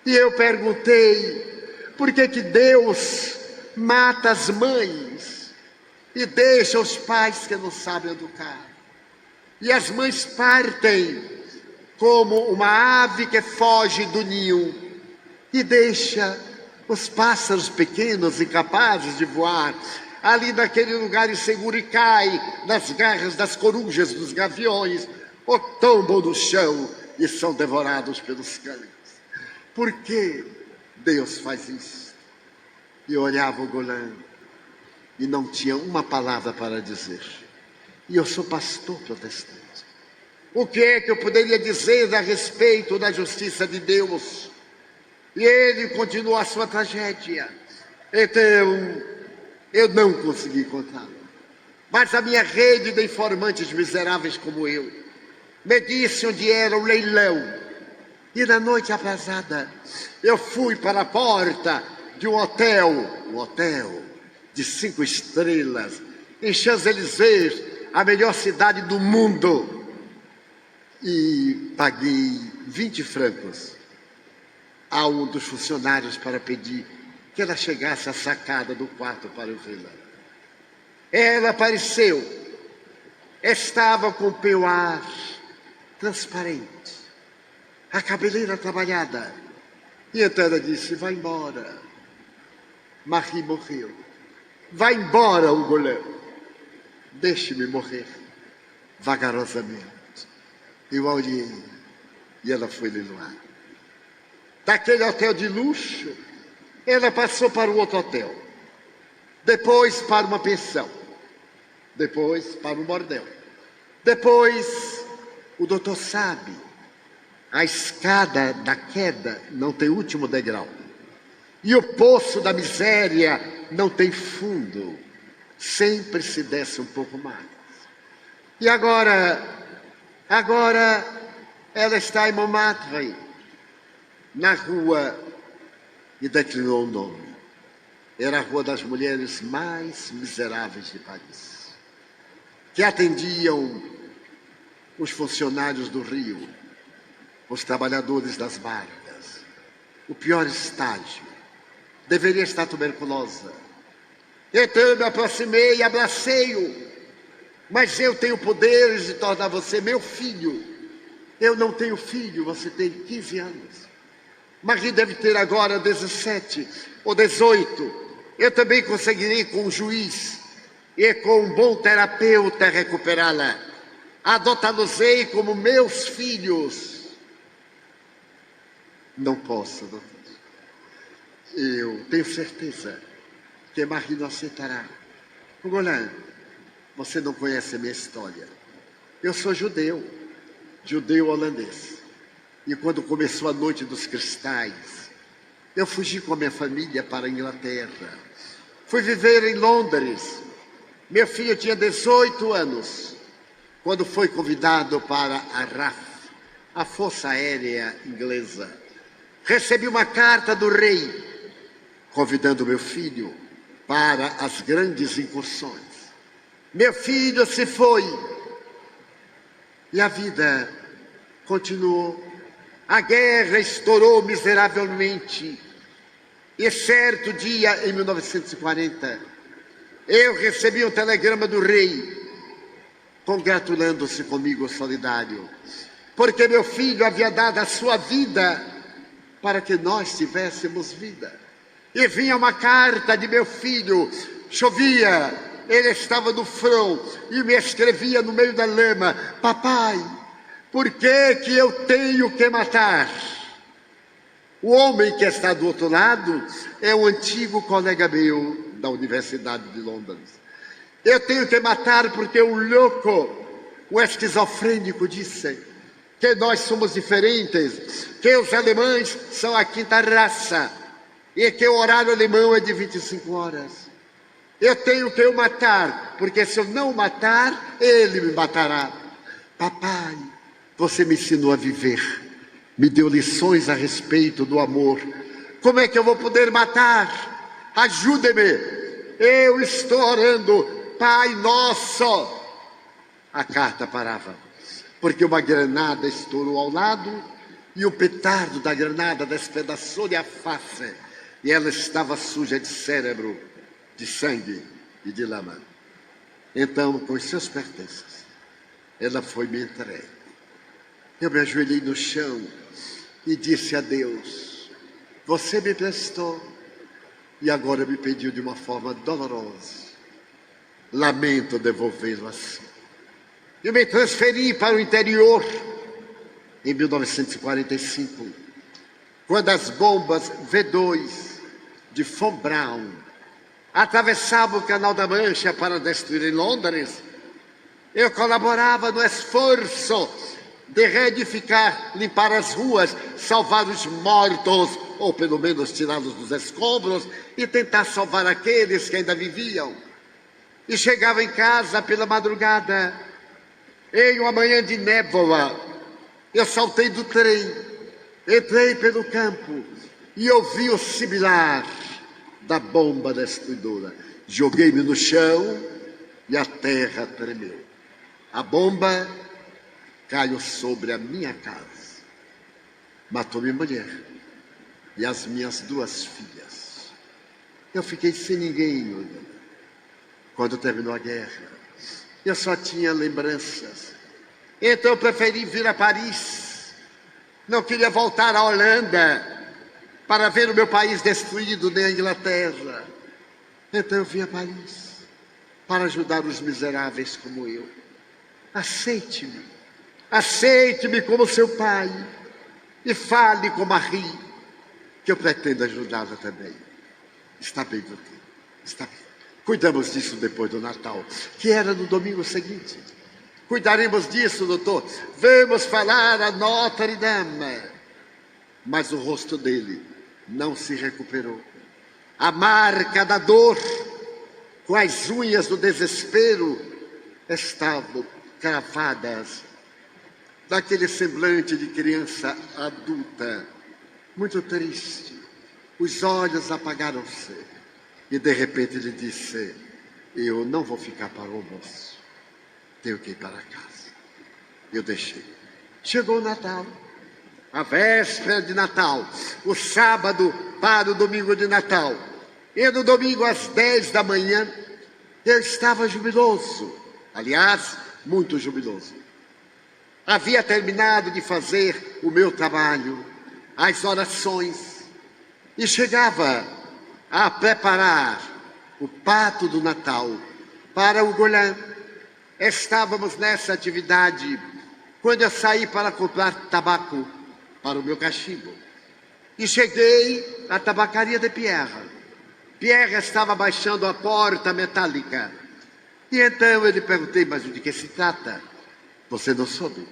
E eu perguntei: por que Deus mata as mães e deixa os pais que não sabem educar? E as mães partem como uma ave que foge do ninho e deixa os pássaros pequenos, incapazes de voar, ali naquele lugar inseguro, e cai nas garras das corujas, dos gaviões, ou tombam no chão e são devorados pelos cães. Por que Deus faz isso? E eu olhava o Golan e não tinha uma palavra para dizer. E eu sou pastor protestante. O que é que eu poderia dizer a respeito da justiça de Deus? E ele continuou a sua tragédia. Então, eu não consegui encontrá-lo. Mas a minha rede de informantes miseráveis como eu me disse onde era o leilão. E na noite atrasada, eu fui para a porta de um hotel de 5 estrelas, em Champs-Élysées, a melhor cidade do mundo. E paguei 20 francos a um dos funcionários para pedir que ela chegasse à sacada do quarto para eu vê-la. Ela apareceu, estava com o peoar transparente, a cabeleira trabalhada. E então ela disse: vai embora. Marie morreu. Vai embora, o goleiro. Deixe-me morrer vagarosamente. Eu a olhei e ela foi leiloada. Daquele hotel de luxo, ela passou para o outro hotel. Depois para uma pensão. Depois para um bordel. Depois, o doutor sabe, a escada da queda não tem último degrau. E o poço da miséria não tem fundo. Sempre se desce um pouco mais. E agora ela está em Montmartre, na rua, e declinou o nome. Era a rua das mulheres mais miseráveis de Paris, que atendiam os funcionários do Rio, os trabalhadores das barcas. O pior estágio. Deveria estar tuberculosa. Então eu me aproximei e abracei-o. Mas eu tenho poderes de tornar você meu filho. Eu não tenho filho, você tem 15 anos. Marie deve ter agora 17 ou 18. Eu também conseguirei com um juiz e com um bom terapeuta recuperá-la. Adotá-los-ei como meus filhos. Não posso, doutor. Eu tenho certeza que Marie não aceitará. Golan, você não conhece a minha história. Eu sou judeu holandês. E quando começou a Noite dos Cristais, eu fugi com a minha família para a Inglaterra. Fui viver em Londres. Meu filho tinha 18 anos, quando foi convidado para a RAF, a Força Aérea Inglesa. Recebi uma carta do rei, convidando meu filho para as grandes incursões. Meu filho se foi. E a vida continuou. A guerra estourou miseravelmente. E certo dia, em 1940, eu recebi um telegrama do rei, congratulando-se comigo, solidário, porque meu filho havia dado a sua vida para que nós tivéssemos vida. E vinha uma carta de meu filho, chovia, ele estava no front e me escrevia no meio da lama: papai, por que que eu tenho que matar? O homem que está do outro lado é um antigo colega meu da Universidade de Londres. Eu tenho que matar porque o louco, o esquizofrênico disse que nós somos diferentes, que os alemães são a quinta raça e que o horário alemão é de 25 horas. Eu tenho que o matar, porque se eu não o matar, ele me matará. Papai, você me ensinou a viver, me deu lições a respeito do amor. Como é que eu vou poder matar? Ajude-me, eu estou orando, Pai Nosso. A carta parava, porque uma granada estourou ao lado e o petardo da granada despedaçou-lhe a face e ela estava suja de cérebro, de sangue e de lama. Então, com os seus pertences, ela foi me entregue. Eu me ajoelhei no chão e disse a Deus: você me prestou e agora me pediu de uma forma dolorosa. Lamento devolvê-lo assim. Eu me transferi para o interior em 1945, quando as bombas V2 de Von Braun atravessavam o Canal da Mancha para destruir em Londres. Eu colaborava no esforço de reedificar, limpar as ruas, salvar os mortos, ou pelo menos tirá-los dos escombros, e tentar salvar aqueles que ainda viviam. E chegava em casa pela madrugada, em uma manhã de névoa, eu saltei do trem, entrei pelo campo e ouvi o sibilar da bomba destruidora. Joguei-me no chão e a terra tremeu. A bomba caiu sobre a minha casa, matou minha mulher e as minhas 2 filhas. Eu fiquei sem ninguém quando terminou a guerra. Eu só tinha lembranças. Então eu preferi vir a Paris. Não queria voltar à Holanda para ver o meu país destruído, nem a Inglaterra. Então eu vim a Paris para ajudar os miseráveis como eu. Aceite-me. Aceite-me como seu pai. E fale com Marie, que eu pretendo ajudá-la também. Está bem, doutor? Está bem. Cuidamos disso depois do Natal, que era no domingo seguinte. Cuidaremos disso, doutor. Vamos falar a Notre Dame. Mas o rosto dele não se recuperou. A marca da dor, com as unhas do desespero, estavam cravadas daquele semblante de criança adulta, muito triste. Os olhos apagaram-se E de repente ele disse: eu não vou ficar para o almoço, tenho que ir para casa. Eu deixei. Chegou o Natal, a véspera de Natal, o sábado para o domingo de Natal. E no domingo às 10 da manhã, eu estava jubiloso, aliás, muito jubiloso. Havia terminado de fazer o meu trabalho, as orações, e chegava a preparar o pato do Natal para o Golan. Estávamos nessa atividade quando eu saí para comprar tabaco para o meu cachimbo. E cheguei à tabacaria de Pierre. Pierre estava baixando a porta metálica. E então eu lhe perguntei: mas de que se trata? Você não soube?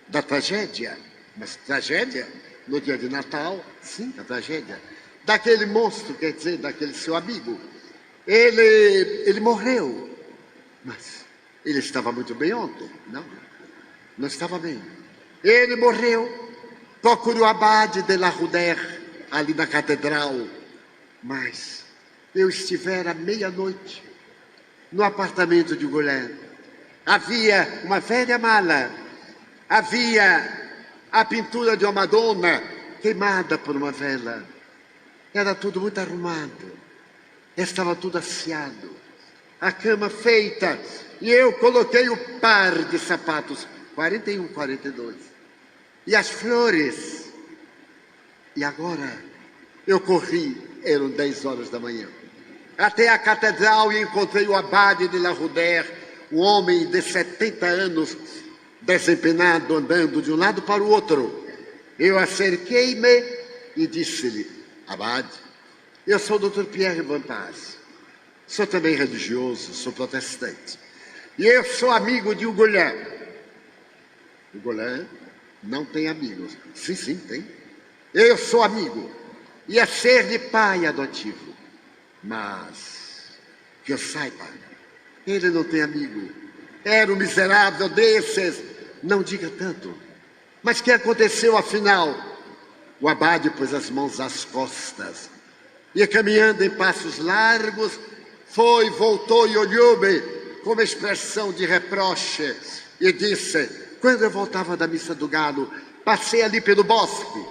Da tragédia. Mas tragédia? No dia de Natal? Sim, a tragédia. Daquele monstro, quer dizer, daquele seu amigo. Ele morreu. Mas ele estava muito bem ontem. Não estava bem. Ele morreu. Procure o abade de la Rudère, ali na catedral. Mas eu estivera meia-noite no apartamento de Golan. Havia uma velha mala. Havia a pintura de uma Madonna queimada por uma vela. Era tudo muito arrumado. Estava tudo asseado. A cama feita. E eu coloquei o par de sapatos, 41, 42. E as flores. E agora eu corri, eram 10 horas da manhã, até a catedral e encontrei o abade de la Rudère, um homem de 70 anos, desempenado, andando de um lado para o outro. Eu acerquei-me e disse-lhe: abade, eu sou o Dr. Pierre Van Paz. Sou também religioso, sou protestante. E eu sou amigo de Golan. O Golan não tem amigos. Sim, tem. Eu sou amigo. Ia ser-lhe pai adotivo. Mas, que eu saiba, ele não tem amigo. Era um miserável desses. Não diga tanto. Mas o que aconteceu afinal? O abade pôs as mãos às costas. E caminhando em passos largos, foi, voltou e olhou-me com uma expressão de reproche. E disse: quando eu voltava da missa do galo, passei ali pelo bosque.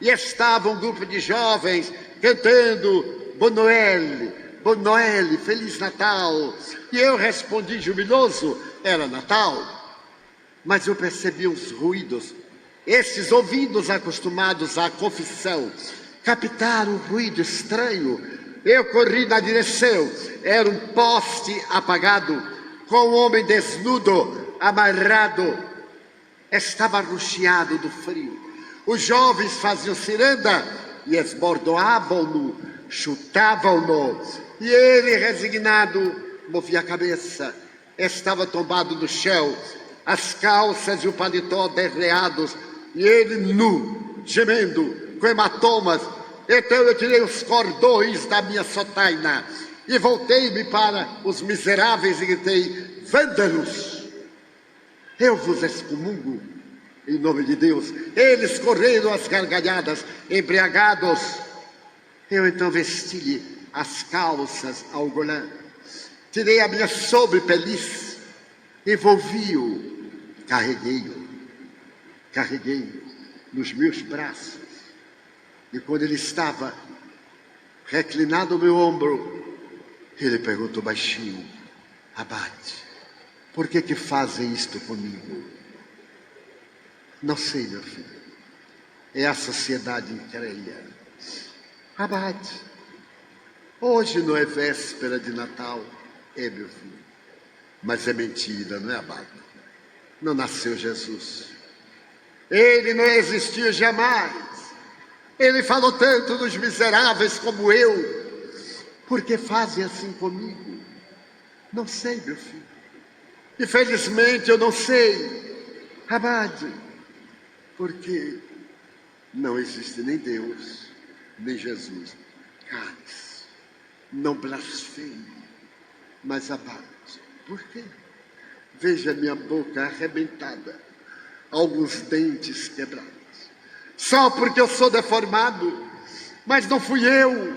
E estava um grupo de jovens cantando Bon Noël, Bon Noël, Feliz Natal. E eu respondi jubiloso: era Natal. Mas eu percebi uns ruídos. Estes ouvidos acostumados à confissão captaram um ruído estranho. Eu corri na direção. Era um poste apagado, com um homem desnudo, amarrado. Estava arroxeado do frio. Os jovens faziam ciranda e esbordoavam-no, chutavam-no. E ele, resignado, movia a cabeça. Estava tombado no chão, as calças e o paletó derreados, e ele nu, gemendo, com hematomas. Então eu tirei os cordões da minha sotaina e voltei-me para os miseráveis e gritei: vândalos! Eu vos excomungo, em nome de Deus. Eles correram às gargalhadas, embriagados. Eu então vesti-lhe as calças ao Golan, tirei a minha sobrepeliz, envolvi-o, carreguei-o nos meus braços. E quando ele estava reclinado no meu ombro, ele perguntou baixinho: abade, por que fazem isto comigo? Não sei, meu filho. É a sociedade incrédula. Abade, hoje não é véspera de Natal. É, meu filho. Mas é mentira, não é, abade? Não nasceu Jesus. Ele não existiu jamais. Ele falou tanto dos miseráveis como eu. Por que fazem assim comigo? Não sei, meu filho. Infelizmente eu não sei. Abade, porque não existe nem Deus, nem Jesus. Cale-se, não blasfeme. Mas abade, por quê? Veja minha boca arrebentada, alguns dentes quebrados. Só porque eu sou deformado. Mas não fui eu.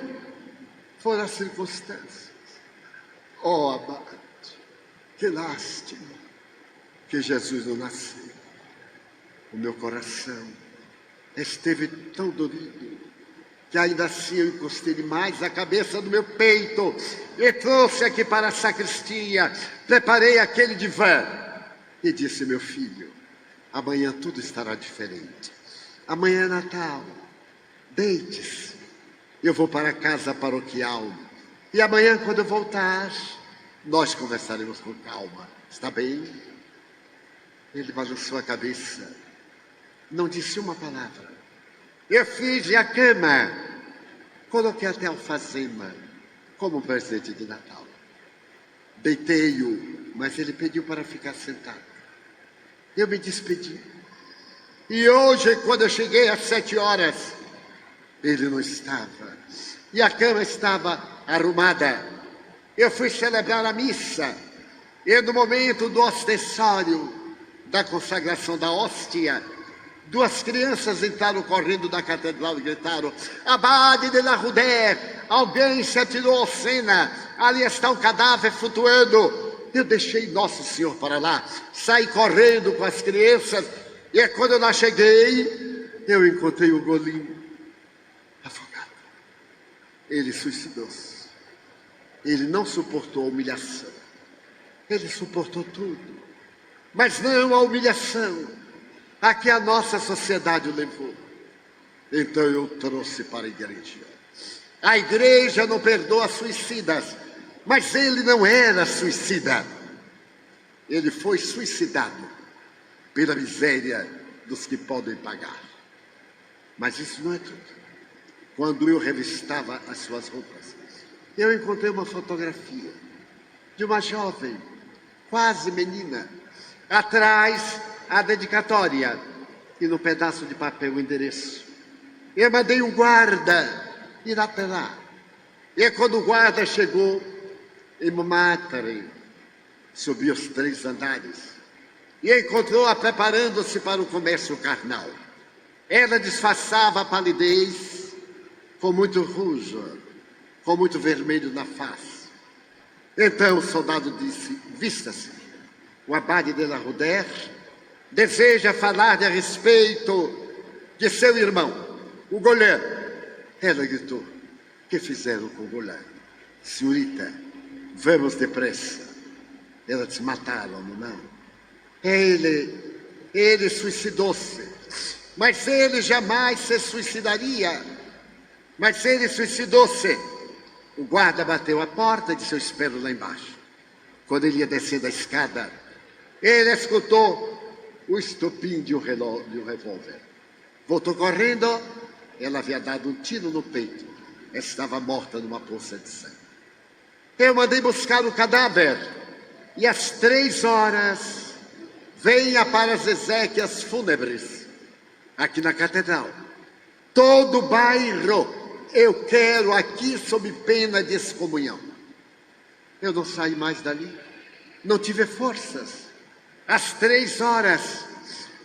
foram as circunstâncias. Oh, abade, que lástima que Jesus não nasceu. O meu coração esteve tão dorido que ainda assim eu encostei demais a cabeça no meu peito e trouxe aqui para a sacristia, preparei aquele divã e disse: meu filho, amanhã tudo estará diferente. Amanhã é Natal, deite-se, eu vou para a casa paroquial e amanhã, quando eu voltar, nós conversaremos com calma, está bem? Ele balançou a cabeça, não disse uma palavra. Eu fiz a cama, coloquei até alfazema como um presente de Natal. Deitei-o, mas ele pediu para ficar sentado. Eu me despedi. E hoje, quando eu cheguei às 7 horas, ele não estava. E a cama estava arrumada. Eu fui celebrar a missa. E no momento do ostensório, da consagração da hóstia, 2 crianças entraram correndo da catedral e gritaram: Abade de la Rudère, alguém se atirou ao Sena, ali está um cadáver flutuando. Eu deixei Nosso Senhor para lá, saí correndo com as crianças, e quando eu lá cheguei, eu encontrei o Golim afogado. Ele suicidou-se. Ele não suportou a humilhação. Ele suportou tudo, mas não a humilhação a que a nossa sociedade o levou. Então eu trouxe para a igreja. A igreja não perdoa suicidas, mas ele não era suicida. Ele foi suicidado pela miséria dos que podem pagar. Mas isso não é tudo. Quando eu revistava as suas roupas, eu encontrei uma fotografia de uma jovem, quase menina, atrás a dedicatória e no pedaço de papel o endereço. Eu mandei um guarda ir até lá. E quando o guarda chegou, em Montmartre, subiu os 3 andares e encontrou-a preparando-se para o comércio carnal. Ela disfarçava a palidez com muito rujo, com muito vermelho na face. Então o soldado disse: vista-se, o abade de la Rudère deseja falar-lhe a respeito de seu irmão, o Goulin. Ela gritou: que fizeram com o Goulin? Senhorita, vamos depressa. Ela disse: mataram-no, não. Ele suicidou-se, mas ele jamais se suicidaria. Mas ele suicidou-se. O guarda bateu a porta e disse: eu espero lá embaixo. Quando ele ia descendo a escada, ele escutou o estopim de um revólver. Voltou correndo, ela havia dado um tiro no peito. Estava morta numa poça de sangue. Eu mandei buscar o cadáver. E às 3 horas, venha para as exéquias fúnebres, aqui na catedral. Todo o bairro, eu quero aqui sob pena de excomunhão. Eu não saí mais dali, não tive forças. Às 3 horas,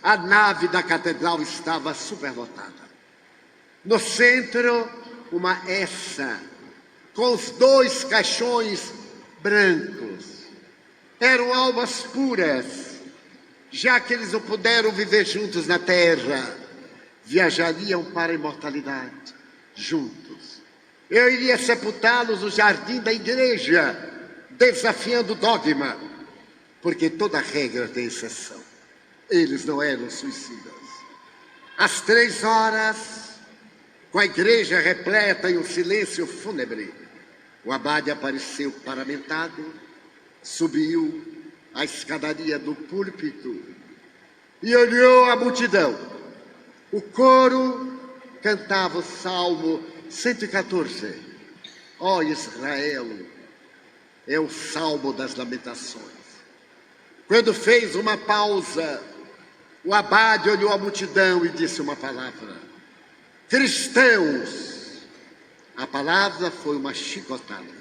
a nave da catedral estava superlotada. No centro, uma essa, com os 2 caixões brancos. Eram almas puras, já que eles não puderam viver juntos na terra, viajariam para a imortalidade, juntos. Eu iria sepultá-los no jardim da igreja, desafiando o dogma, porque toda regra tem exceção. Eles não eram suicidas. Às 3 horas, com a igreja repleta e um silêncio fúnebre, o abade apareceu paramentado, subiu a escadaria do púlpito e olhou a multidão. O coro cantava o Salmo 114. Ó Israel, é o Salmo das Lamentações. Quando fez uma pausa, o abade olhou a multidão e disse uma palavra: cristãos. A palavra foi uma chicotada.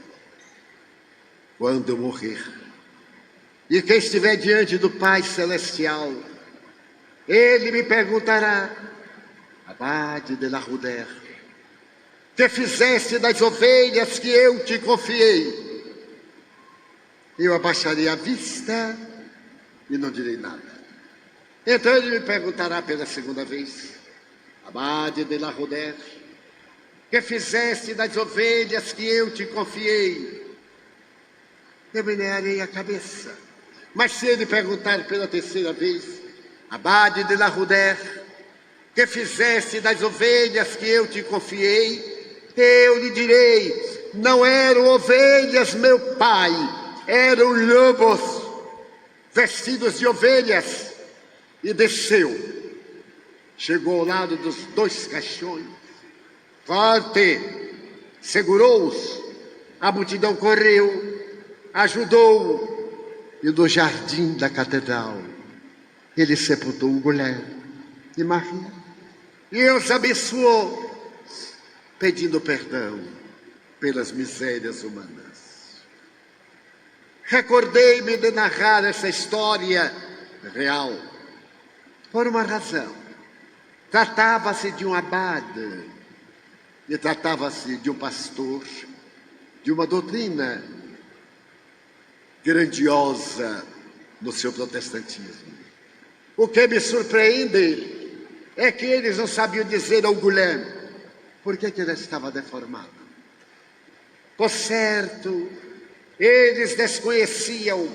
Quando eu morrer, e quem estiver diante do Pai Celestial, ele me perguntará: abade de la Rudère, que fizeste das ovelhas que eu te confiei. Eu abaixarei a vista e não direi nada. Então ele me perguntará pela segunda vez: Abade de la Roder, que fizeste das ovelhas que eu te confiei? Eu menearei a cabeça. Mas se ele perguntar pela terceira vez: Abade de la Roder, que fizeste das ovelhas que eu te confiei? Eu lhe direi: não eram ovelhas, meu pai, eram lobos vestidos de ovelhas. E desceu, chegou ao lado dos 2 caixões, forte, segurou-os, a multidão correu, ajudou-o, e no jardim da catedral ele sepultou o Guilherme e Maria e os abençoou, pedindo perdão pelas misérias humanas. Recordei-me de narrar essa história real por uma razão. Tratava-se de um abade e tratava-se de um pastor, de uma doutrina grandiosa no seu protestantismo. O que me surpreende é que eles não sabiam dizer ao Guilherme por que ele estava deformado. Por certo, eles desconheciam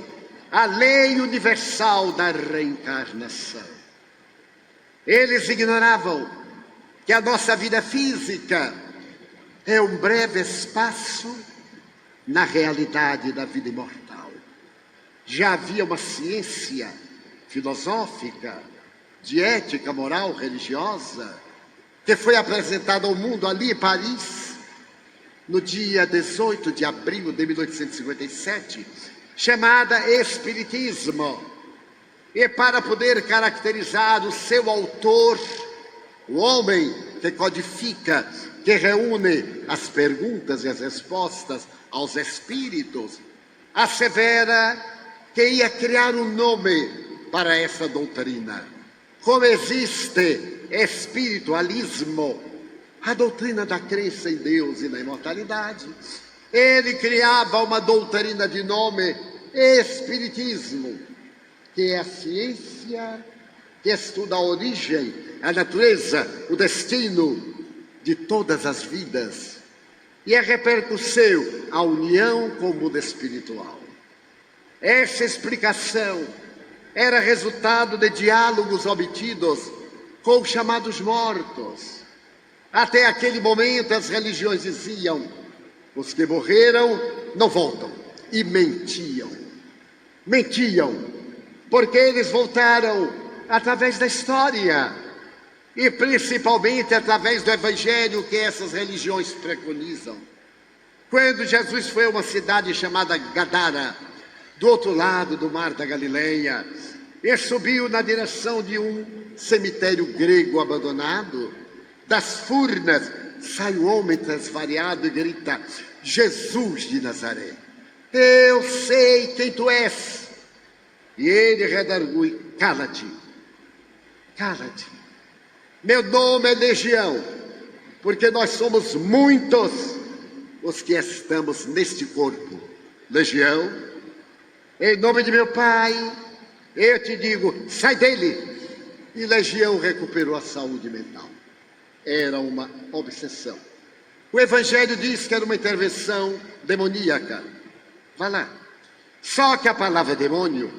a lei universal da reencarnação. Eles ignoravam que a nossa vida física é um breve espaço na realidade da vida imortal. Já havia uma ciência filosófica, de ética, moral, religiosa, que foi apresentada ao mundo ali em Paris, no dia 18 de abril de 1857, chamada Espiritismo. E para poder caracterizar o seu autor, o homem que codifica, que reúne as perguntas e as respostas aos espíritos, assevera que ia criar um nome para essa doutrina. Como existe espiritualismo, a doutrina da crença em Deus e na imortalidade, ele criava uma doutrina de nome Espiritismo, que é a ciência que estuda a origem, a natureza, o destino de todas as vidas e a repercussão, a união com o mundo espiritual. Essa explicação era resultado de diálogos obtidos com os chamados mortos. Até aquele momento as religiões diziam: os que morreram não voltam. E mentiam. Mentiam, porque eles voltaram através da história e principalmente através do evangelho que essas religiões preconizam. Quando Jesus foi a uma cidade chamada Gadara, do outro lado do mar da Galileia, e subiu na direção de um cemitério grego abandonado, das furnas sai um homem transvariado e grita: Jesus de Nazaré, eu sei quem tu és. E ele redargui: cala-te, cala-te. Meu nome é Legião, porque nós somos muitos os que estamos neste corpo. Legião, em nome de meu Pai, eu te digo, sai dele. E Legião recuperou a saúde mental. Era uma obsessão. O Evangelho diz que era uma intervenção demoníaca. Vá lá. Só que a palavra demônio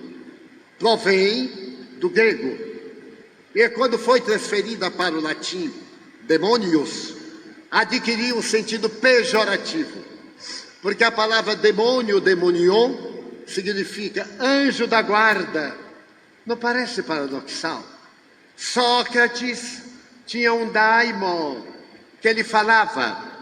provém do grego. E quando foi transferida para o latim, demônios, adquiriu um sentido pejorativo. Porque a palavra demônio, demonion, significa anjo da guarda. Não parece paradoxal? Sócrates tinha um daimon que ele falava.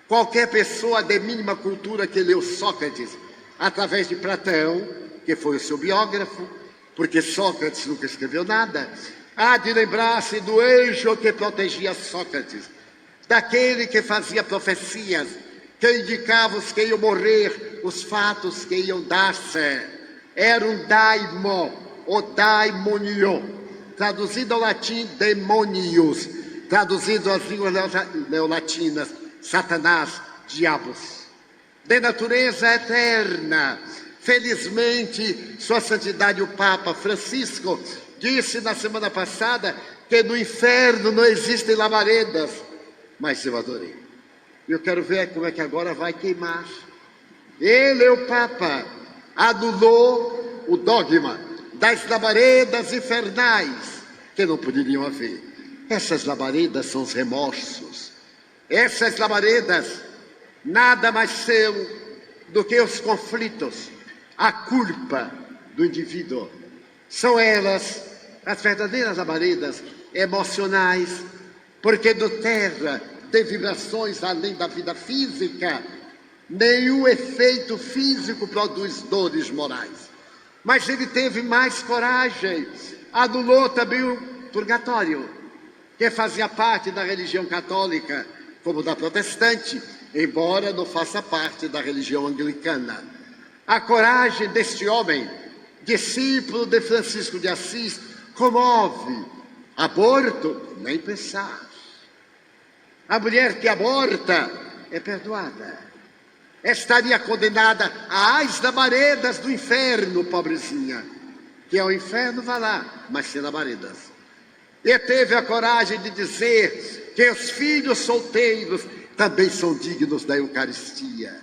Qualquer pessoa de mínima cultura que leu Sócrates, através de Platão, que foi o seu biógrafo, porque Sócrates nunca escreveu nada, há de lembrar-se do anjo que protegia Sócrates, daquele que fazia profecias, que indicava os que iam morrer, os fatos que iam dar-se. Era um daimon, o daimonion, traduzido ao latim demonius, traduzido às línguas neolatinas, Satanás, diabos, de natureza eterna. Felizmente, Sua Santidade o Papa Francisco disse na semana passada que no inferno não existem labaredas, mas eu adorei. Eu quero ver como é que agora vai queimar. Ele, o Papa, anulou o dogma das labaredas infernais, que não poderiam haver. Essas labaredas são os remorsos. Essas labaredas nada mais são do que os conflitos, a culpa do indivíduo. São elas as verdadeiras labaredas emocionais, porque no terra de vibrações além da vida física, nenhum efeito físico produz dores morais. Mas ele teve mais coragem, anulou também o purgatório, que fazia parte da religião católica, como da protestante, embora não faça parte da religião anglicana. A coragem deste homem, discípulo de Francisco de Assis, comove. Aborto, nem pensar. A mulher que aborta é perdoada. Estaria condenada às labaredas do inferno, pobrezinha. Que ao inferno vá lá, mas sem labaredas. E teve a coragem de dizer que os filhos solteiros também são dignos da Eucaristia.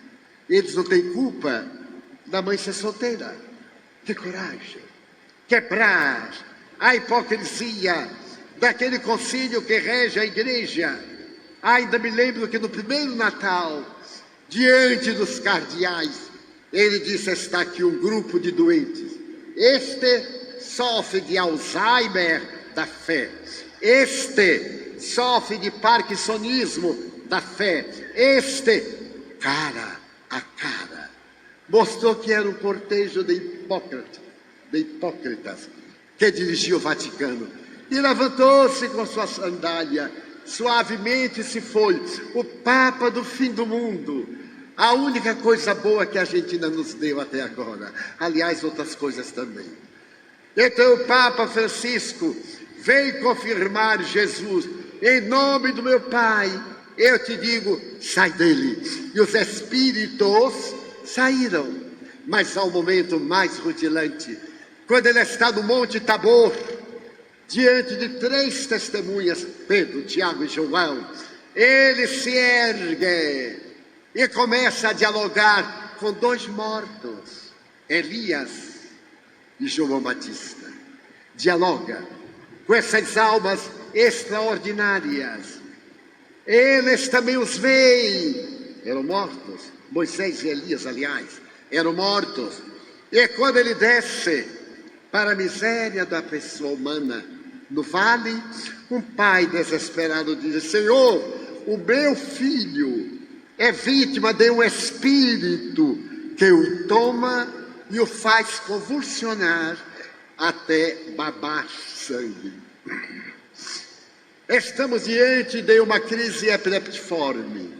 Eles não têm culpa da mãe ser solteira. Que coragem! Quebrar a hipocrisia daquele concílio que rege a igreja. Ainda me lembro que no primeiro Natal, diante dos cardeais, ele disse: está aqui um grupo de doentes. Este sofre de Alzheimer da fé. Este sofre de parkinsonismo da fé. Este, cara a cara, mostrou que era um cortejo de hipócritas que dirigia o Vaticano. E levantou-se com sua sandália, suavemente se foi, o Papa do fim do mundo. A única coisa boa que a Argentina nos deu até agora. Aliás, outras coisas também. Então o Papa Francisco veio confirmar Jesus. Em nome do meu Pai, eu te digo, sai dele. E os espíritos saíram. Mas há um momento mais rutilante. Quando ele está no Monte Tabor, diante de 3 testemunhas, Pedro, Tiago e João, ele se ergue e começa a dialogar com 2 mortos, Elias e João Batista. Dialoga com essas almas extraordinárias. Eles também os veem. Eram mortos. Moisés e Elias, aliás, eram mortos. E quando ele desce para a miséria da pessoa humana no vale, um pai desesperado diz: Senhor, o meu filho é vítima de um espírito que o toma e o faz convulsionar até babar sangue. Estamos diante de uma crise epileptiforme,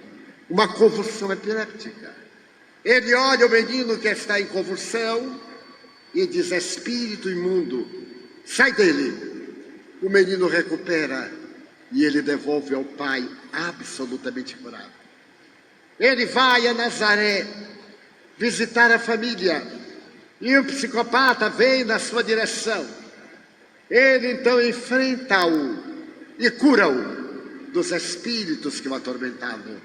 uma convulsão epiléptica. Ele olha o menino que está em convulsão e diz: espírito imundo, sai dele. O menino recupera e ele devolve ao pai absolutamente curado. Ele vai a Nazaré visitar a família e um psicopata vem na sua direção. Ele então enfrenta-o e cura-o dos espíritos que o atormentavam.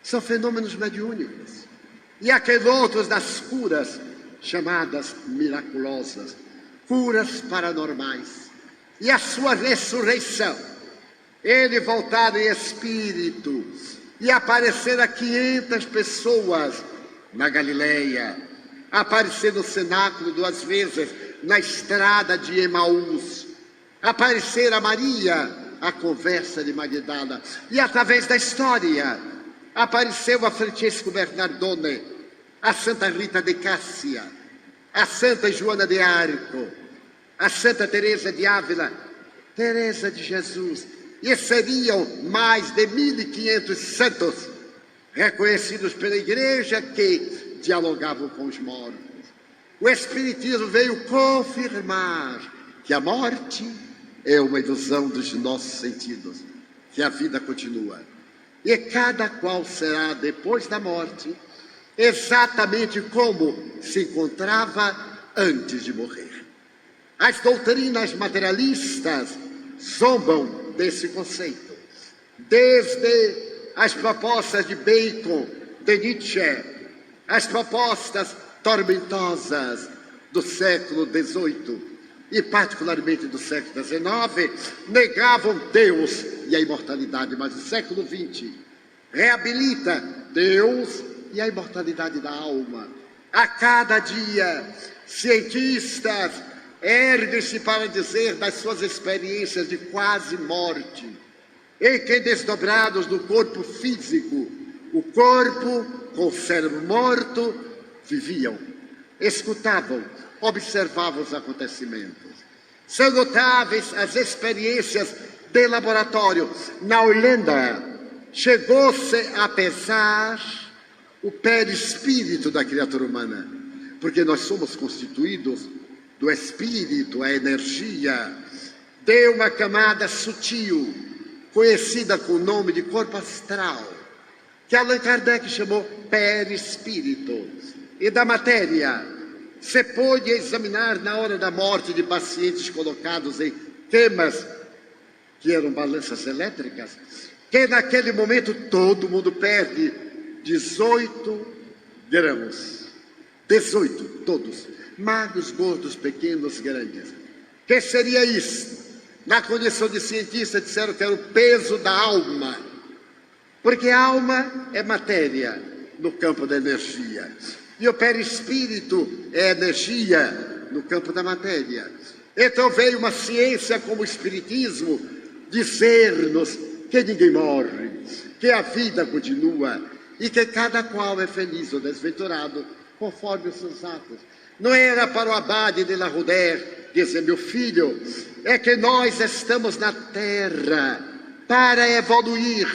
São fenômenos mediúnicos. E aqueles outros das curas chamadas miraculosas, curas paranormais. E a sua ressurreição, ele voltar em espírito e aparecer a 500 pessoas na Galileia, aparecer no cenáculo 2 vezes, na estrada de Emaús, aparecer a Maria, a conversa de Magdala, e através da história, apareceu a Francesco Bernardone, a Santa Rita de Cássia, a Santa Joana de Arco, a Santa Teresa de Ávila, Teresa de Jesus, e seriam mais de 1.500 santos reconhecidos pela igreja que dialogavam com os mortos. O Espiritismo veio confirmar que a morte é uma ilusão dos nossos sentidos, que a vida continua. e cada qual será, depois da morte, exatamente como se encontrava antes de morrer. As doutrinas materialistas zombam desse conceito, desde as propostas de Bacon, de Nietzsche, as propostas tormentosas do século XVIII e particularmente do século XIX, negavam Deus e a imortalidade, mas o século XX reabilita Deus e a imortalidade da alma. A cada dia, cientistas erguem-se para dizer das suas experiências de quase morte, em que, desdobrados do corpo físico, o corpo com o cérebro morto, viviam, escutavam, observavam os acontecimentos. São notáveis as experiências de laboratório. Na Holanda, chegou-se a pesar o perispírito da criatura humana, porque nós somos constituídos do espírito, a energia, de uma camada sutil, conhecida com o nome de corpo astral, que Allan Kardec chamou perispírito, e da matéria se pôde examinar na hora da morte de pacientes colocados em camas, que eram balanças elétricas, que naquele momento todo mundo perde 18 grãos. 18, todos. Magros, gordos, pequenos, grandes. Que seria isso? Na condição de cientista, disseram que era o peso da alma. Porque a alma é matéria no campo da energia. E o perispírito é energia no campo da matéria. Então veio uma ciência como o espiritismo dizer-nos que ninguém morre, que a vida continua e que cada qual é feliz ou desventurado conforme os seus atos. Não era para o abade de La Roudère dizer: meu filho, é que nós estamos na terra para evoluir,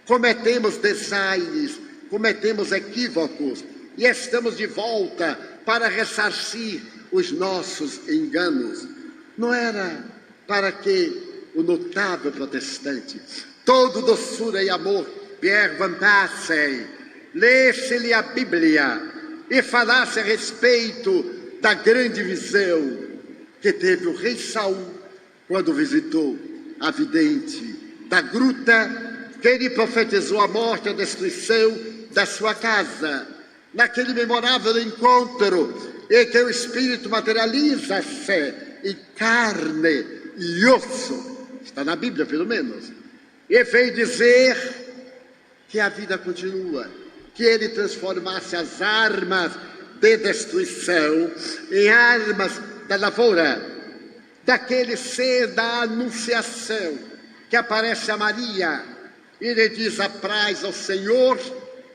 cometemos desaires, cometemos equívocos, e estamos de volta para ressarcir os nossos enganos. Não era para que o notável protestante, todo doçura e amor, Pierre Van Passen, lesse-lhe a Bíblia e falasse a respeito da grande visão que teve o rei Saul quando visitou a vidente da gruta, que lhe profetizou a morte e a destruição da sua casa. Naquele memorável encontro em que o espírito materializa a fé em carne e osso, está na Bíblia pelo menos, e veio dizer que a vida continua, que ele transformasse as armas de destruição em armas da lavoura, daquele ser da anunciação que aparece a Maria e lhe diz: apraz ao Senhor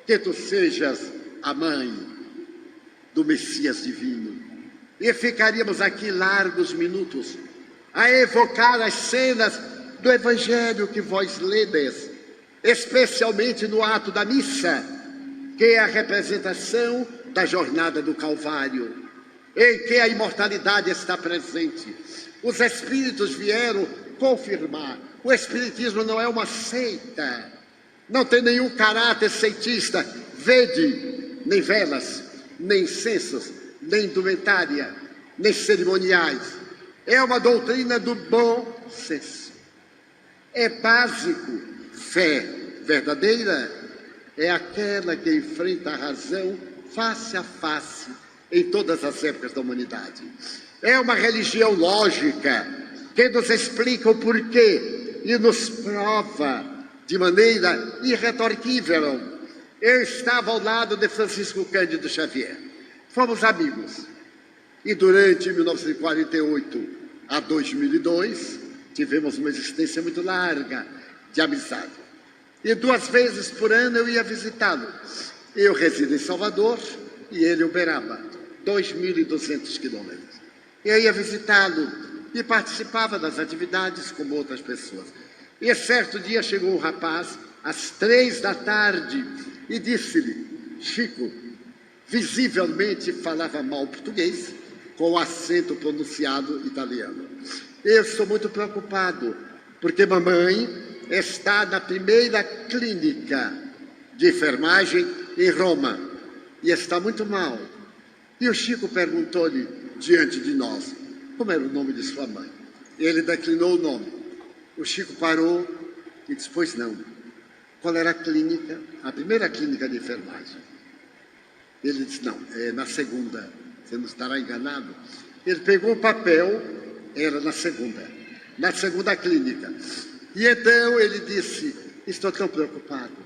que tu sejas a mãe do Messias divino. E ficaríamos aqui largos minutos a evocar as cenas do Evangelho que vós ledes, especialmente no ato da missa, que é a representação da jornada do Calvário, em que a imortalidade está presente. Os espíritos vieram confirmar. O espiritismo não é uma seita, não tem nenhum caráter seitista. Vede, nem velas, nem incensos, nem indumentária, nem cerimoniais. É uma doutrina do bom senso. É básico. Fé verdadeira é aquela que enfrenta a razão face a face em todas as épocas da humanidade. É uma religião lógica que nos explica o porquê e nos prova de maneira irretorquível. Eu estava ao lado de Francisco Cândido Xavier. Fomos amigos. E durante 1948 a 2002, tivemos uma existência muito larga de amizade. E 2 vezes por ano eu ia visitá-lo. Eu resido em Salvador e ele em Uberaba, 2.200 quilômetros. Eu ia visitá-lo e participava das atividades como outras pessoas. E certo dia chegou um rapaz, às 3 da tarde, e disse-lhe: Chico, visivelmente falava mal português, com o acento pronunciado italiano. Eu estou muito preocupado, porque mamãe está na primeira clínica de enfermagem em Roma e está muito mal. E o Chico perguntou-lhe, diante de nós, como era o nome de sua mãe. Ele declinou o nome. O Chico parou e disse, pois não. Qual era a clínica? A primeira clínica de enfermagem. Ele disse, não, é na segunda. Você não estará enganado? Ele pegou o papel, era na segunda clínica. E então ele disse, estou tão preocupado,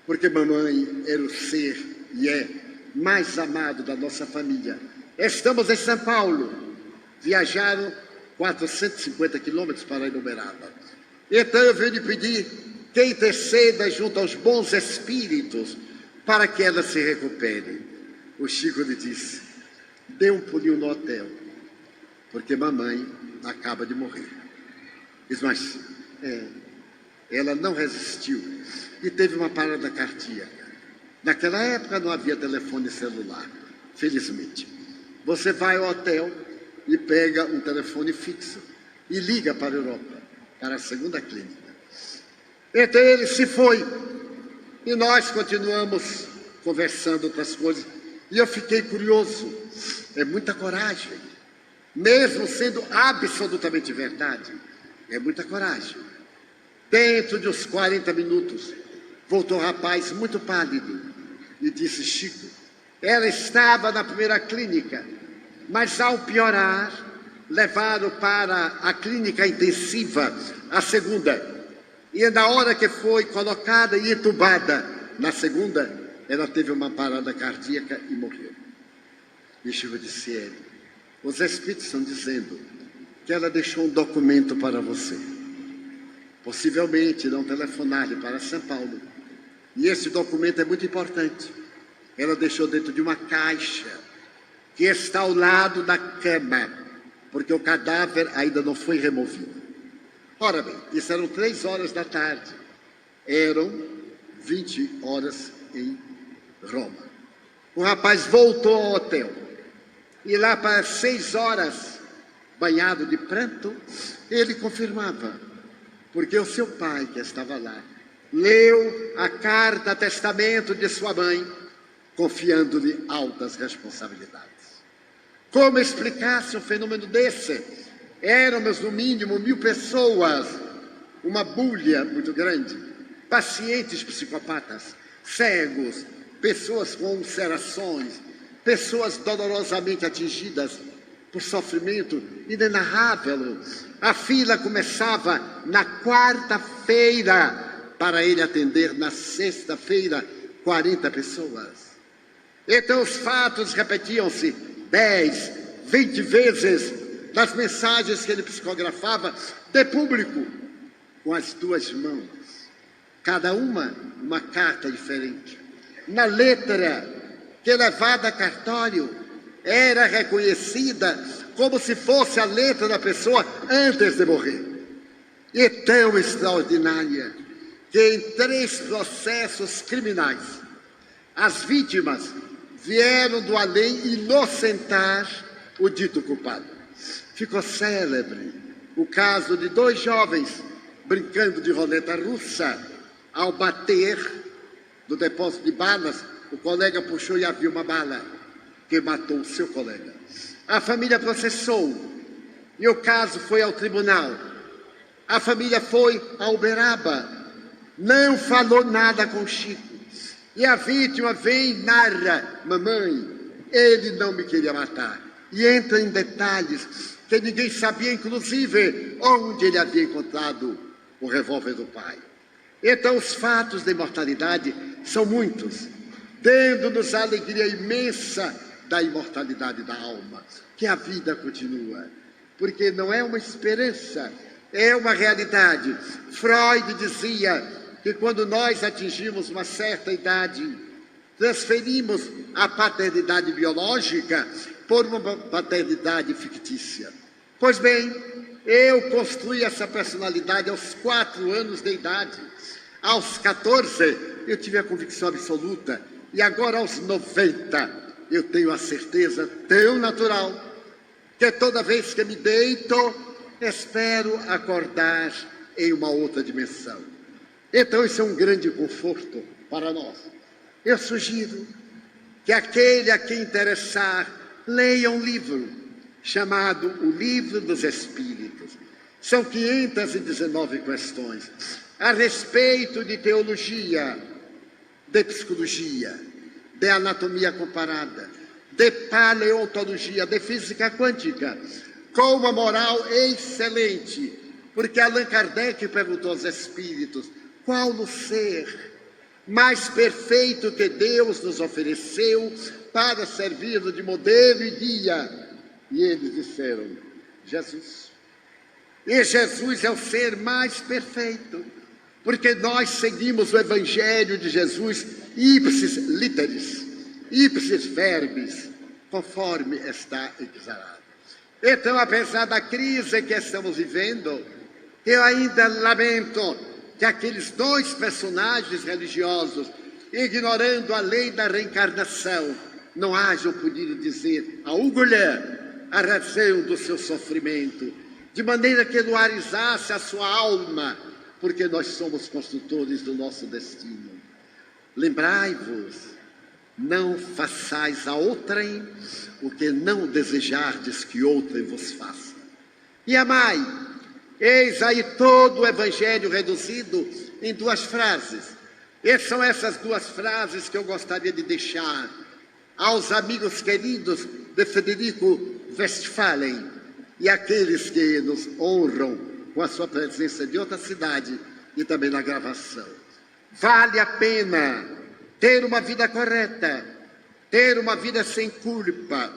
porque mamãe era o ser e é mais amado da nossa família. Estamos em São Paulo. Viajaram 450 quilômetros para Uberaba. Então eu venho lhe pedir que interceda junto aos bons espíritos para que ela se recupere. O Chico lhe disse, dê um pulinho no hotel, porque mamãe acaba de morrer. Diz, mas ela não resistiu e teve uma parada cardíaca. Naquela época não havia telefone celular, felizmente. Você vai ao hotel e pega um telefone fixo e liga para a Europa, para a segunda clínica. Então ele se foi e nós continuamos conversando outras coisas. E eu fiquei curioso, é muita coragem, mesmo sendo absolutamente verdade, é muita coragem. Dentro de uns 40 minutos, voltou o rapaz muito pálido e disse, Chico, ela estava na primeira clínica, mas ao piorar, levaram para a clínica intensiva, a segunda. E na hora que foi colocada e entubada na segunda, ela teve uma parada cardíaca e morreu. E Chico disse, os espíritos estão dizendo que ela deixou um documento para você. Possivelmente não telefonar-lhe para São Paulo. E esse documento é muito importante. Ela deixou dentro de uma caixa que está ao lado da cama, porque o cadáver ainda não foi removido. Ora bem, isso eram 3 horas da tarde. Eram 20 horas em Roma. O rapaz voltou ao hotel. E lá para 6 horas, banhado de pranto, ele confirmava. Porque o seu pai, que estava lá, leu a carta testamento de sua mãe, confiando-lhe altas responsabilidades. Como explicasse um fenômeno desse? Éramos, no mínimo, 1000 pessoas, uma bulha muito grande, pacientes psicopatas, cegos, pessoas com ulcerações, pessoas dolorosamente atingidas por sofrimento inenarrável. A fila começava na quarta-feira, para ele atender na sexta-feira 40 pessoas. Então os fatos repetiam-se 10, 20 vezes nas mensagens que ele psicografava de público, com as 2 mãos, cada uma carta diferente. Na letra que levada a cartório era reconhecida como se fosse a letra da pessoa antes de morrer. E tão extraordinária que em 3 processos criminais as vítimas vieram do além inocentar o dito culpado. Ficou célebre o caso de 2 jovens brincando de roleta russa. Ao bater no depósito de balas, o colega puxou e abriu uma bala que matou o seu colega. A família processou e o caso foi ao tribunal. A família foi a Uberaba, não falou nada com Chico. E a vítima vem e narra, mamãe, ele não me queria matar. E entra em detalhes que ninguém sabia, inclusive, onde ele havia encontrado o revólver do pai. Então, os fatos da imortalidade são muitos, dando-nos a alegria imensa da imortalidade da alma, que a vida continua, porque não é uma esperança, é uma realidade. Freud dizia que quando nós atingimos uma certa idade, transferimos a paternidade biológica por uma paternidade fictícia. Pois bem, eu construí essa personalidade aos 4 anos de idade. Aos 14, eu tive a convicção absoluta. E agora, aos 90, eu tenho a certeza tão natural que toda vez que me deito, espero acordar em uma outra dimensão. Então isso é um grande conforto para nós. Eu sugiro que aquele a quem interessar leia um livro chamado O Livro dos Espíritos. São 519 questões a respeito de teologia, de psicologia, de anatomia comparada, de paleontologia, de física quântica, com uma moral excelente, porque Allan Kardec perguntou aos espíritos: qual o ser mais perfeito que Deus nos ofereceu para servir de modelo e guia? E eles disseram: Jesus. E Jesus é o ser mais perfeito, porque nós seguimos o Evangelho de Jesus ipsis literis, ipsis verbis, conforme está exalado. Então, apesar da crise que estamos vivendo, eu ainda lamento que aqueles dois personagens religiosos, ignorando a lei da reencarnação, não hajam podido dizer a Ugolhé a razão do seu sofrimento, de maneira que luarizasse a sua alma, porque nós somos construtores do nosso destino. Lembrai-vos, não façais a outrem o que não desejardes que outrem vos faça. E amai. Eis aí todo o Evangelho reduzido em 2 frases. E são essas 2 frases que eu gostaria de deixar aos amigos queridos de Frederico Westphalen e aqueles que nos honram com a sua presença de outra cidade e também na gravação. Vale a pena ter uma vida correta, ter uma vida sem culpa.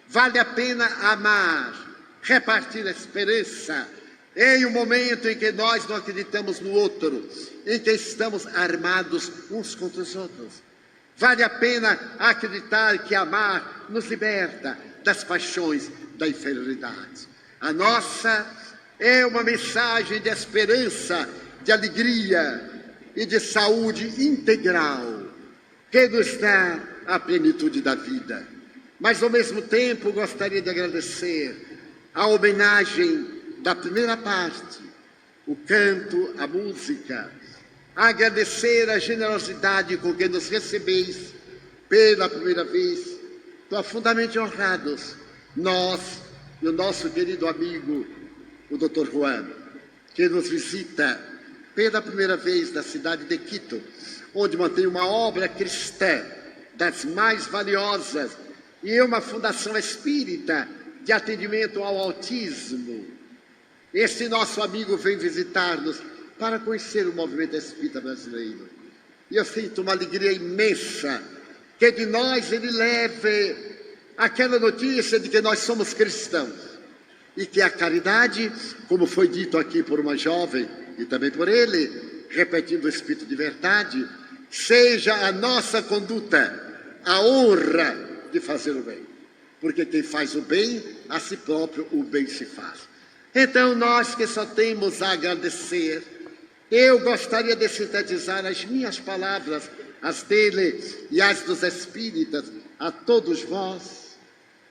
Vale a pena amar, repartir a esperança, em um momento em que nós não acreditamos no outro, em que estamos armados uns contra os outros. Vale a pena acreditar que amar nos liberta das paixões da inferioridade. A nossa é uma mensagem de esperança, de alegria e de saúde integral, que nos dá a plenitude da vida. Mas, ao mesmo tempo, gostaria de agradecer a homenagem da primeira parte, o canto, a música, agradecer a generosidade com que nos recebeis pela primeira vez, profundamente honrados, nós e o nosso querido amigo, o Dr. Juan, que nos visita pela primeira vez na cidade de Quito, onde mantém uma obra cristã das mais valiosas e uma fundação espírita de atendimento ao autismo. Este nosso amigo vem visitar-nos para conhecer o movimento espírita brasileiro. E eu sinto uma alegria imensa que de nós ele leve aquela notícia de que nós somos cristãos e que a caridade, como foi dito aqui por uma jovem e também por ele, repetindo o espírito de verdade, seja a nossa conduta, a honra de fazer o bem. Porque quem faz o bem, a si próprio o bem se faz. Então, nós que só temos a agradecer, eu gostaria de sintetizar as minhas palavras, as dele e as dos espíritas, a todos vós,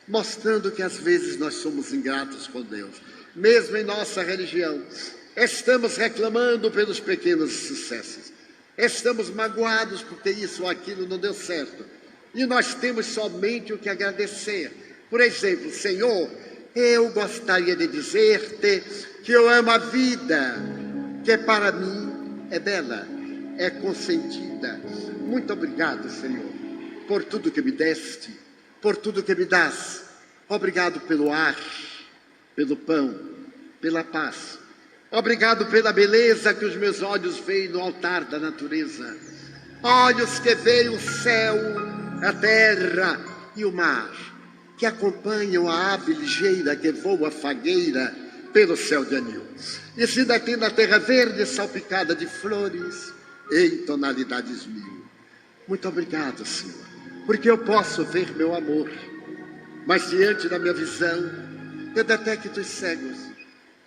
mostrando que às vezes nós somos ingratos com Deus. Mesmo em nossa religião, estamos reclamando pelos pequenos sucessos. Estamos magoados porque isso ou aquilo não deu certo. E nós temos somente o que agradecer. Por exemplo, Senhor, eu gostaria de dizer-te que eu amo a vida, que para mim é bela, é consentida. Muito obrigado, Senhor, por tudo que me deste, por tudo que me dás. Obrigado pelo ar, pelo pão, pela paz. Obrigado pela beleza que os meus olhos veem no altar da natureza. Olhos que veem o céu, a terra e o mar, que acompanham a ave ligeira que voa fagueira pelo céu de anil. E se detém na terra verde salpicada de flores em tonalidades mil. Muito obrigado, Senhor, porque eu posso ver meu amor, mas diante da minha visão eu detecto os cegos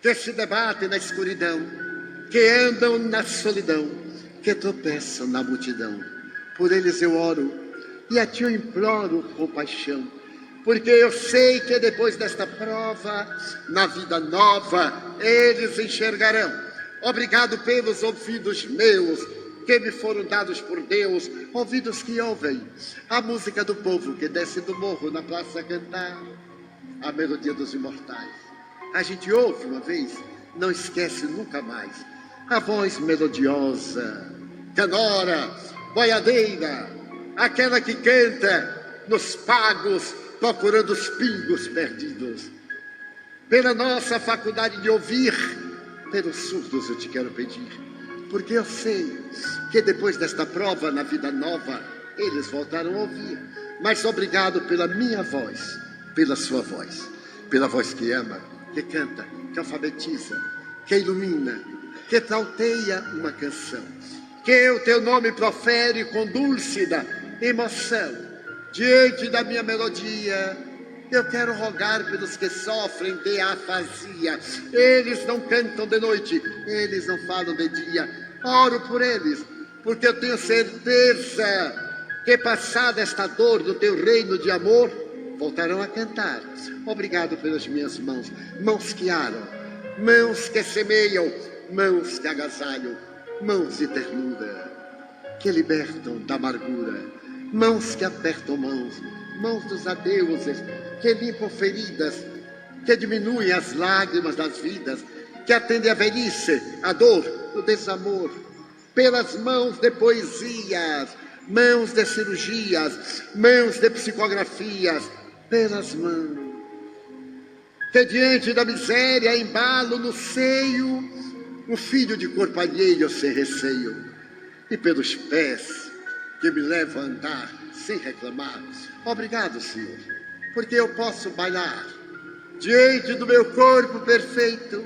que se debatem na escuridão, que andam na solidão, que tropeçam na multidão. Por eles eu oro e a ti eu imploro compaixão, porque eu sei que depois desta prova, na vida nova, eles enxergarão Obrigado pelos ouvidos meus, que me foram dados por Deus, ouvidos que ouvem a música do povo que desce do morro na praça a cantar a melodia dos imortais. A gente ouve uma vez, não esquece nunca mais. A voz melodiosa, canora, boiadeira, aquela que canta nos pagos, procurando os pingos perdidos. Pela nossa faculdade de ouvir, pelos surdos eu te quero pedir, porque eu sei que depois desta prova na vida nova, eles voltaram a ouvir. Mas obrigado pela minha voz, pela sua voz, pela voz que ama, que canta, que alfabetiza, que ilumina, que trauteia uma canção, que o teu nome profere com dúlcida emoção. Diante da minha melodia, eu quero rogar pelos que sofrem de afasia. Eles não cantam de noite, eles não falam de dia. Oro por eles, porque eu tenho certeza que passada esta dor do teu reino de amor, voltarão a cantar. Obrigado pelas minhas mãos, mãos que aram, mãos que semeiam, mãos que agasalham, mãos de ternura, que libertam da amargura, mãos que apertam mãos, mãos dos adeuses, que limpam feridas, que diminuem as lágrimas das vidas, que atendem a velhice, a dor, o desamor, pelas mãos de poesias, mãos de cirurgias, mãos de psicografias, pelas mãos que diante da miséria embalo no seio um filho de corpo alheio sem receio, e pelos pés que me levam a andar sem reclamar. Obrigado, Senhor, porque eu posso bailar diante do meu corpo perfeito.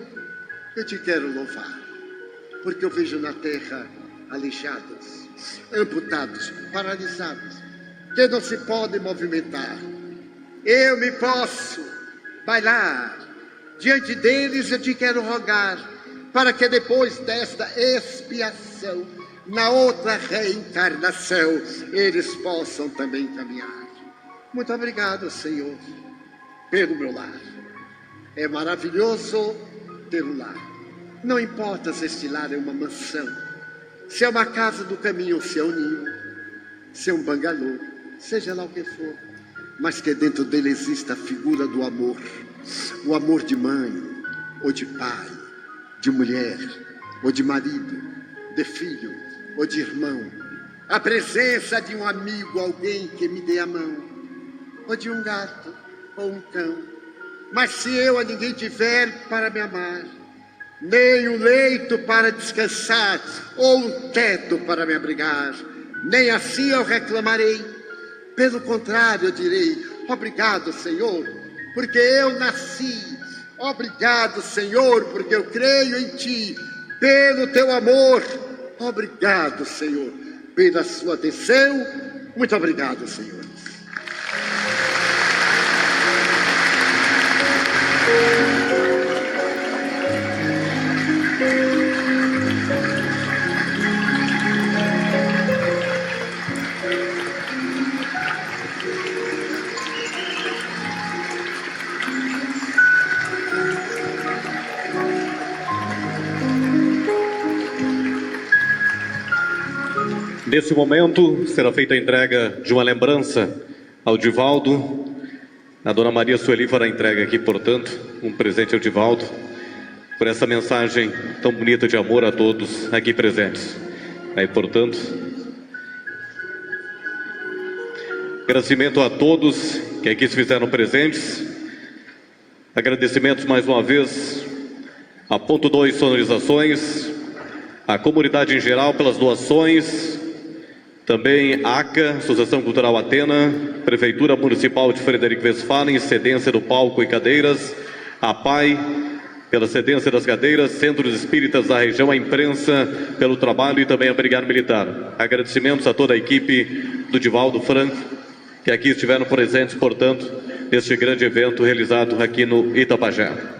Eu te quero louvar, porque eu vejo na terra aleijados, amputados, paralisados, que não se podem movimentar. Eu me posso bailar diante deles. Eu te quero rogar, para que depois desta expiação, na outra reencarnação, eles possam também caminhar. Muito obrigado, Senhor, pelo meu lar. É maravilhoso ter um lar. Não importa se este lar é uma mansão, se é uma casa do caminho, se é um ninho, se é um bangalô, seja lá o que for, mas que dentro dele exista a figura do amor, o amor de mãe, ou de pai, de mulher, ou de marido, de filho, ou de irmão, a presença de um amigo, alguém que me dê a mão, ou de um gato, ou um cão. Mas se eu a ninguém tiver para me amar, nem um leito para descansar, ou um teto para me abrigar, nem assim eu reclamarei. Pelo contrário, eu direi: obrigado, Senhor, porque eu nasci. Obrigado, Senhor, porque eu creio em Ti. Pelo Teu amor, obrigado, Senhor, pela Sua atenção. Muito obrigado, Senhor. Nesse momento, será feita a entrega de uma lembrança ao Divaldo. A dona Maria Sueli fará a entrega aqui, portanto, um presente ao Divaldo, por essa mensagem tão bonita de amor a todos aqui presentes. Aí, portanto, agradecimento a todos que aqui se fizeram presentes. Agradecimentos mais uma vez a Ponto 2 Sonorizações, a comunidade em geral pelas doações, também a ACA, Associação Cultural Atena, Prefeitura Municipal de Frederico Westphalen, cedência do palco e cadeiras, a PAI, pela cedência das cadeiras, Centros Espíritas da região, a imprensa pelo trabalho e também a Brigada Militar. Agradecimentos a toda a equipe do Divaldo Franco, que aqui estiveram presentes, portanto, neste grande evento realizado aqui no Itabajé.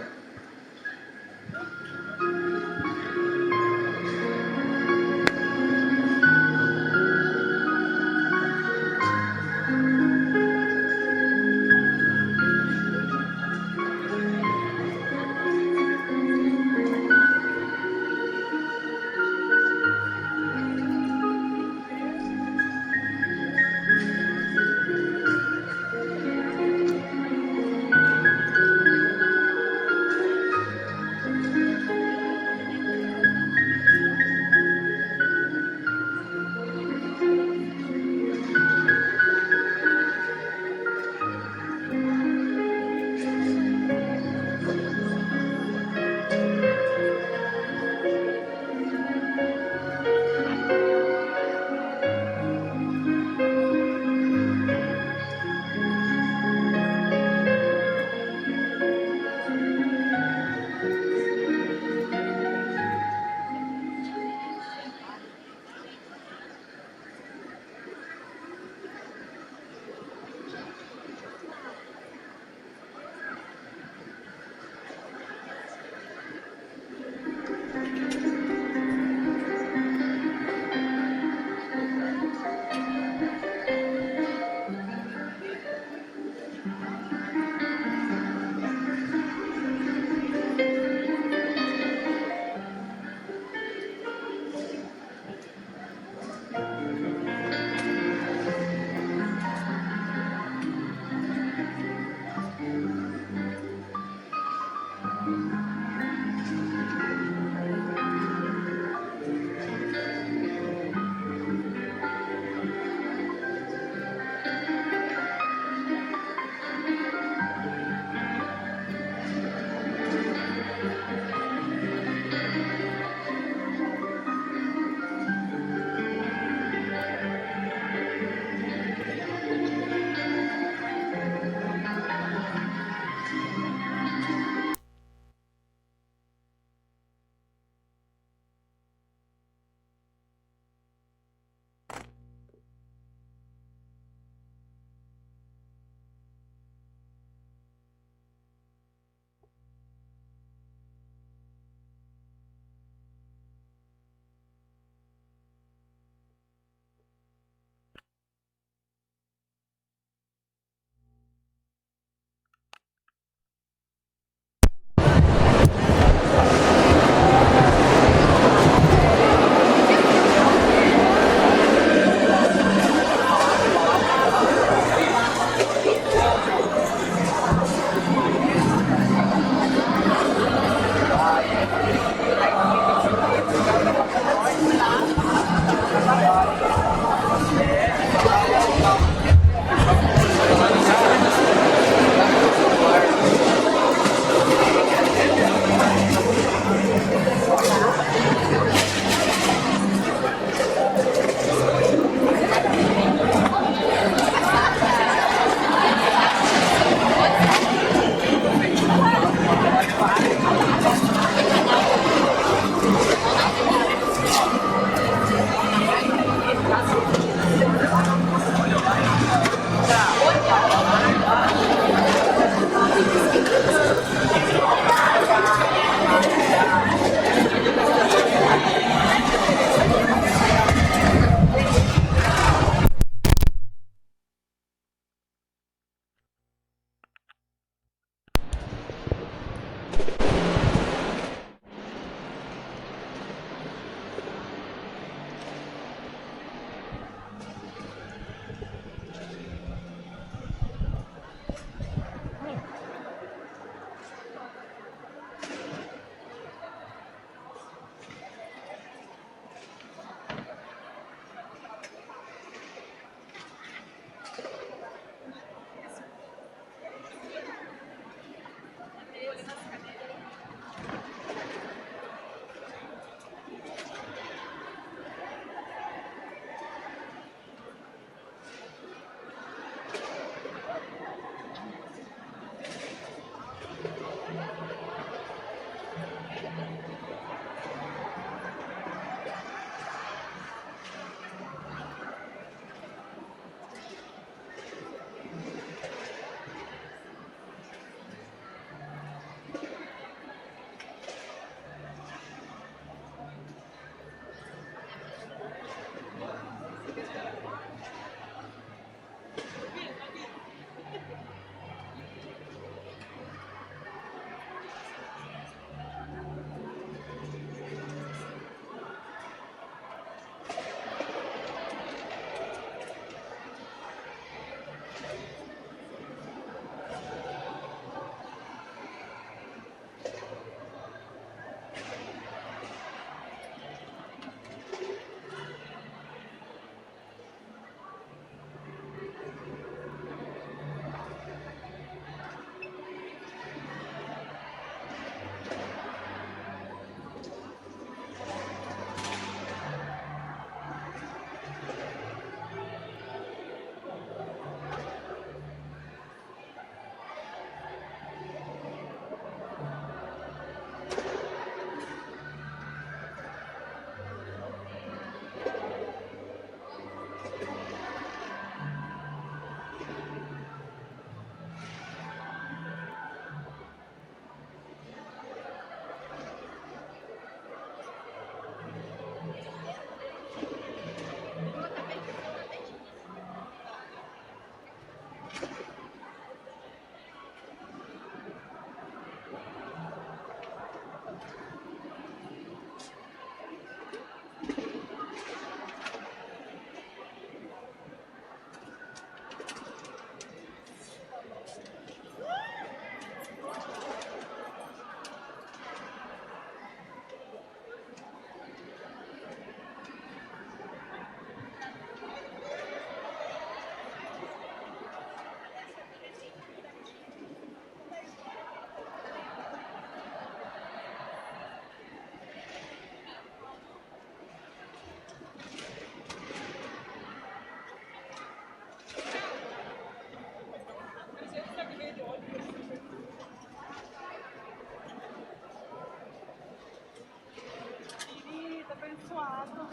suado.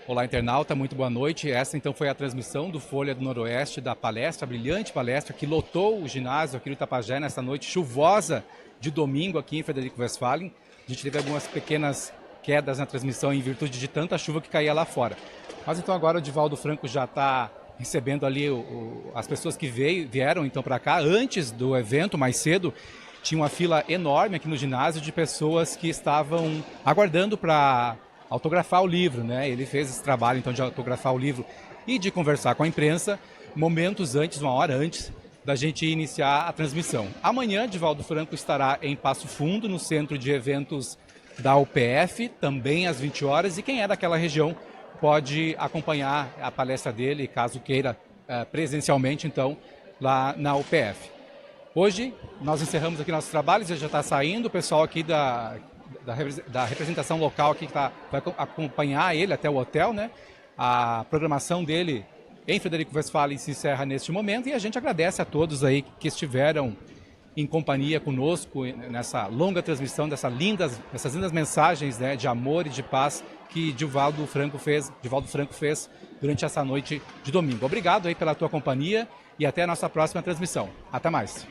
Olá, internauta, muito boa noite. Essa então foi a transmissão do Folha do Noroeste, da palestra, a brilhante palestra que lotou o ginásio aqui no Itapajé nessa noite chuvosa de domingo aqui em Frederico Westphalen. A gente teve algumas pequenas quedas na transmissão em virtude de tanta chuva que caía lá fora. Mas então agora o Divaldo Franco já está recebendo ali as pessoas que vieram então para cá. Antes do evento, mais cedo, tinha uma fila enorme aqui no ginásio de pessoas que estavam aguardando para autografar o livro, né? Ele fez esse trabalho então de autografar o livro e de conversar com a imprensa momentos antes, uma hora antes da gente iniciar a transmissão. Amanhã, Divaldo Franco estará em Passo Fundo, no centro de eventos da UPF, também às 20 horas, e quem é daquela região pode acompanhar a palestra dele, caso queira, presencialmente, então, lá na UPF. Hoje, nós encerramos aqui nossos trabalhos, já está saindo, o pessoal aqui da representação local aqui que vai acompanhar ele até o hotel, né? A programação dele em Frederico Westphalen se encerra neste momento e a gente agradece a todos aí que estiveram em companhia conosco nessa longa transmissão, dessas lindas mensagens, né, de amor e de paz que Divaldo Franco fez durante essa noite de domingo. Obrigado aí pela tua companhia e até a nossa próxima transmissão. Até mais.